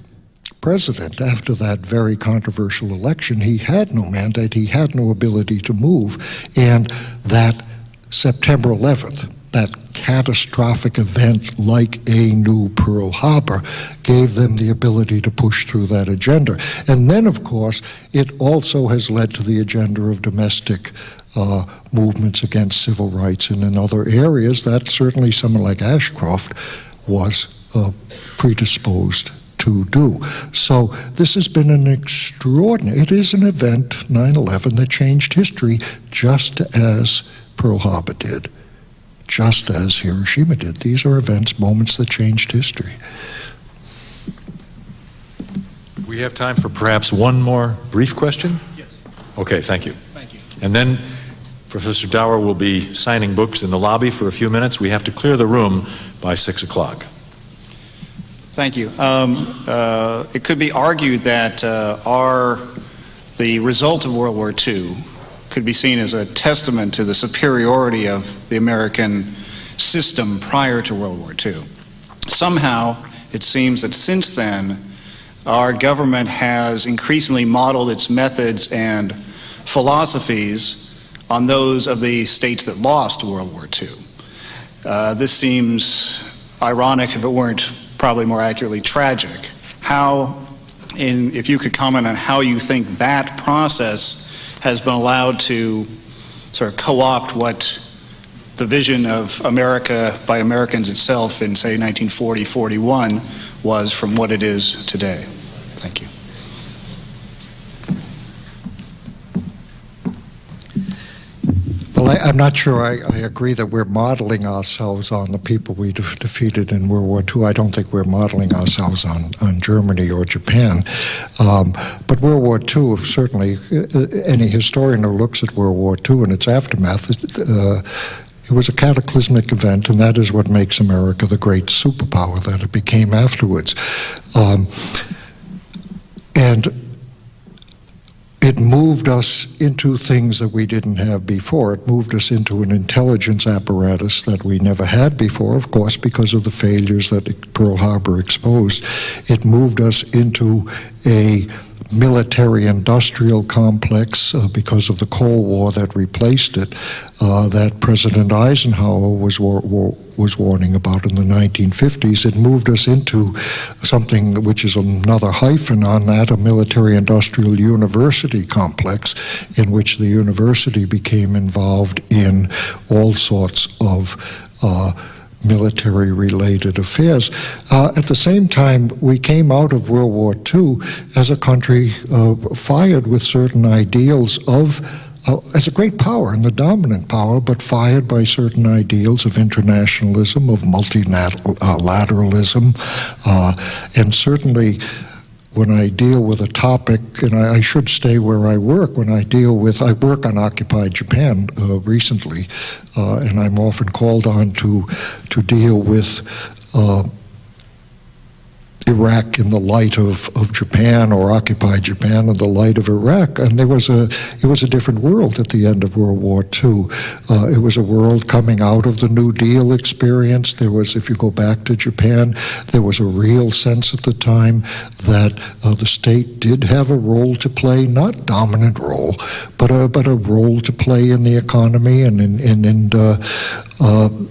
A: president after that very controversial election, he had no mandate, he had no ability to move, and that September 11th, that catastrophic event like a new Pearl Harbor gave them the ability to push through that agenda. And then, of course, it also has led to the agenda of domestic movements against civil rights and in other areas that certainly someone like Ashcroft was predisposed to do. So this has been an extraordinary, it is an event, 9/11, that changed history just as Pearl Harbor did, just as Hiroshima did. These are events, moments that changed history.
B: We have time for perhaps one more brief question?
F: Yes.
B: Okay, thank you.
F: Thank you.
B: And then Professor Dower will be signing books in the lobby for a few minutes. We have to clear the room by 6 o'clock.
F: Thank you. It could be argued that the result of World War II could be seen as a testament to the superiority of the American system prior to World War II. Somehow, it seems that since then, our government has increasingly modeled its methods and philosophies on those of the states that lost World War II. This seems ironic if it weren't probably more accurately tragic. If you could comment on how you think that process has been allowed to sort of co-opt what the vision of America by Americans itself in, say, 1940-41 was from what it is today. Thank you.
A: Well, I'm not sure I agree that we're modeling ourselves on the people we defeated in World War II. I don't think we're modeling ourselves on Germany or Japan. But World War II, certainly, any historian who looks at World War II and its aftermath, it was a cataclysmic event, and that is what makes America the great superpower that it became afterwards. And it moved us into things that we didn't have before. It moved us into an intelligence apparatus that we never had before, of course, because of the failures that Pearl Harbor exposed. It moved us into a military-industrial complex because of the Cold War that replaced it, that President Eisenhower was warning about in the 1950s. It moved us into something which is another hyphen on that, a military-industrial university complex in which the university became involved in all sorts of military-related affairs. At the same time, we came out of World War II as a country fired with certain ideals of, as a great power and the dominant power, but fired by certain ideals of internationalism, of multilateralism, and certainly when I deal with a topic, and I should stay where I work, I work on occupied Japan recently, and I'm often called on to deal with Iraq in the light of Japan, or occupied Japan in the light of Iraq, and it was a different world at the end of World War II. It was a world coming out of the New Deal experience. There was, if you go back to Japan, there was a real sense at the time that the state did have a role to play, not dominant role, but a role to play in the economy, and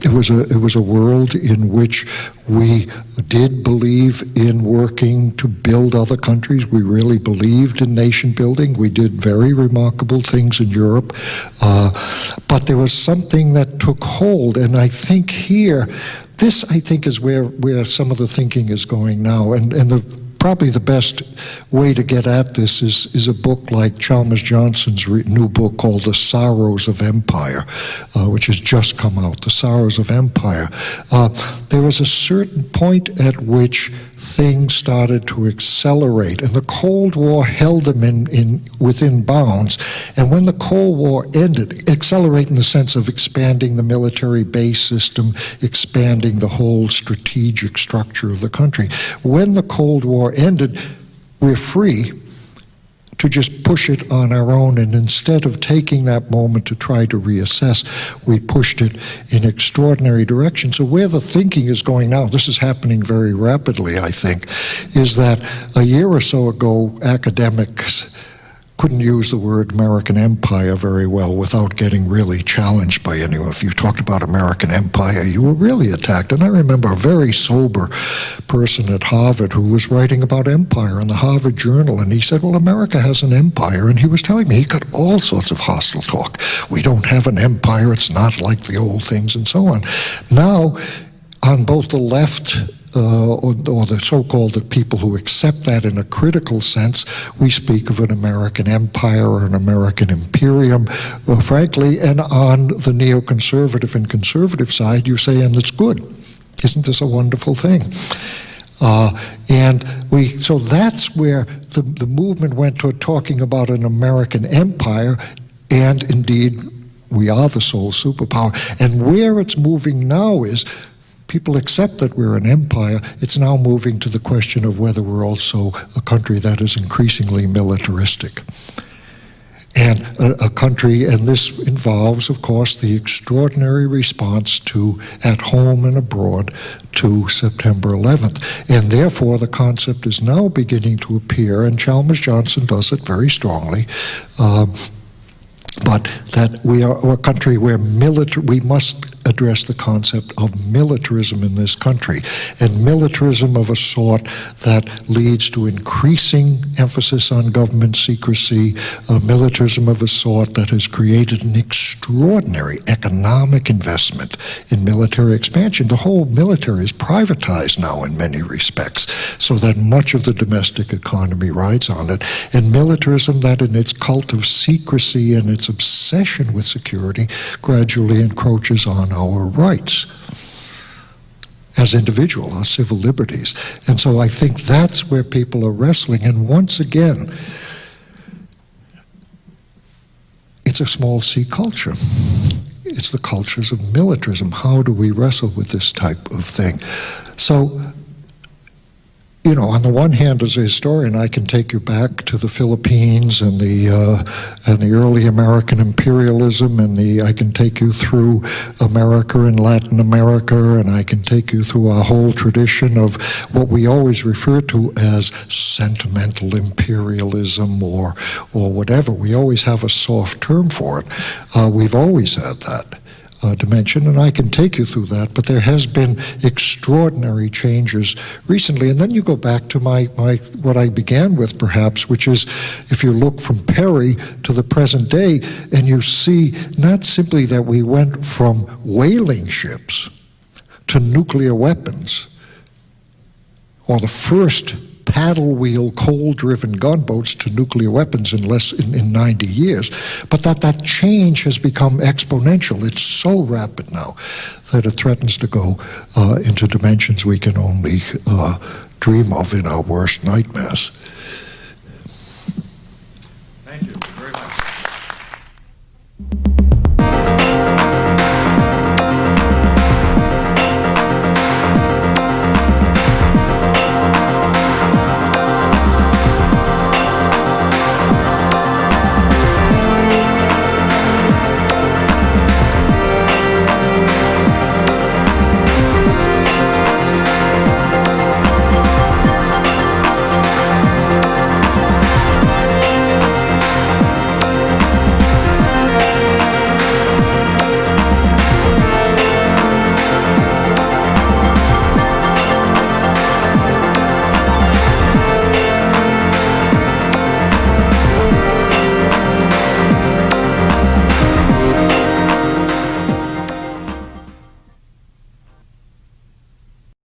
A: it was a world in which we did believe in working to build other countries. We really believed in nation building. We did very remarkable things in Europe. But there was something that took hold, and I think here, this I think is where some of the thinking is going now, and probably the best way to get at this is a book like Chalmers Johnson's new book called The Sorrows of Empire, which has just come out, The Sorrows of Empire. There was a certain point at which things started to accelerate, and the Cold War held them within bounds. And when the Cold War ended, accelerate in the sense of expanding the military base system, expanding the whole strategic structure of the country. When the Cold War ended, we're free to just push it on our own, and instead of taking that moment to try to reassess, we pushed it in extraordinary direction. So where the thinking is going now, this is happening very rapidly, I think, is that a year or so ago, academics couldn't use the word American Empire very well without getting really challenged by anyone. If you talked about American Empire, you were really attacked. And I remember a very sober person at Harvard who was writing about empire in the Harvard Journal, and he said, well, America has an empire, and he was telling me he got all sorts of hostile talk. We don't have an empire, it's not like the old things, and so on. Now, on both the left or the so-called people who accept that in a critical sense, we speak of an American empire or an American imperium, frankly, and on the neoconservative and conservative side, you say, and it's good. Isn't this a wonderful thing? So that's where the movement went toward talking about an American empire, and indeed, we are the sole superpower. And where it's moving now is, people accept that we're an empire. It's now moving to the question of whether we're also a country that is increasingly militaristic. And a country, and this involves, of course, the extraordinary response at home and abroad to September 11th. And therefore, the concept is now beginning to appear, and Chalmers Johnson does it very strongly, but that we are a country where we must address the concept of militarism in this country, and militarism of a sort that leads to increasing emphasis on government secrecy, militarism of a sort that has created an extraordinary economic investment in military expansion. The whole military is privatized now in many respects, so that much of the domestic economy rides on it, and militarism that in its cult of secrecy and its obsession with security gradually encroaches on our rights as individuals, our civil liberties. And so I think that's where people are wrestling. And once again, it's a small c culture. It's the cultures of militarism. How do we wrestle with this type of thing? So, you know, on the one hand, as a historian, I can take you back to the Philippines and the early American imperialism, and I can take you through America and Latin America, and I can take you through our whole tradition of what we always refer to as sentimental imperialism or whatever. We always have a soft term for it. We've always had that dimension, and I can take you through that, but there has been extraordinary changes recently. And then you go back to what I began with, perhaps, which is if you look from Perry to the present day, and you see not simply that we went from whaling ships to nuclear weapons, or the first paddle wheel coal-driven gunboats to nuclear weapons in 90 years, but that change has become exponential. It's so rapid now that it threatens to go into dimensions we can only dream of in our worst nightmares.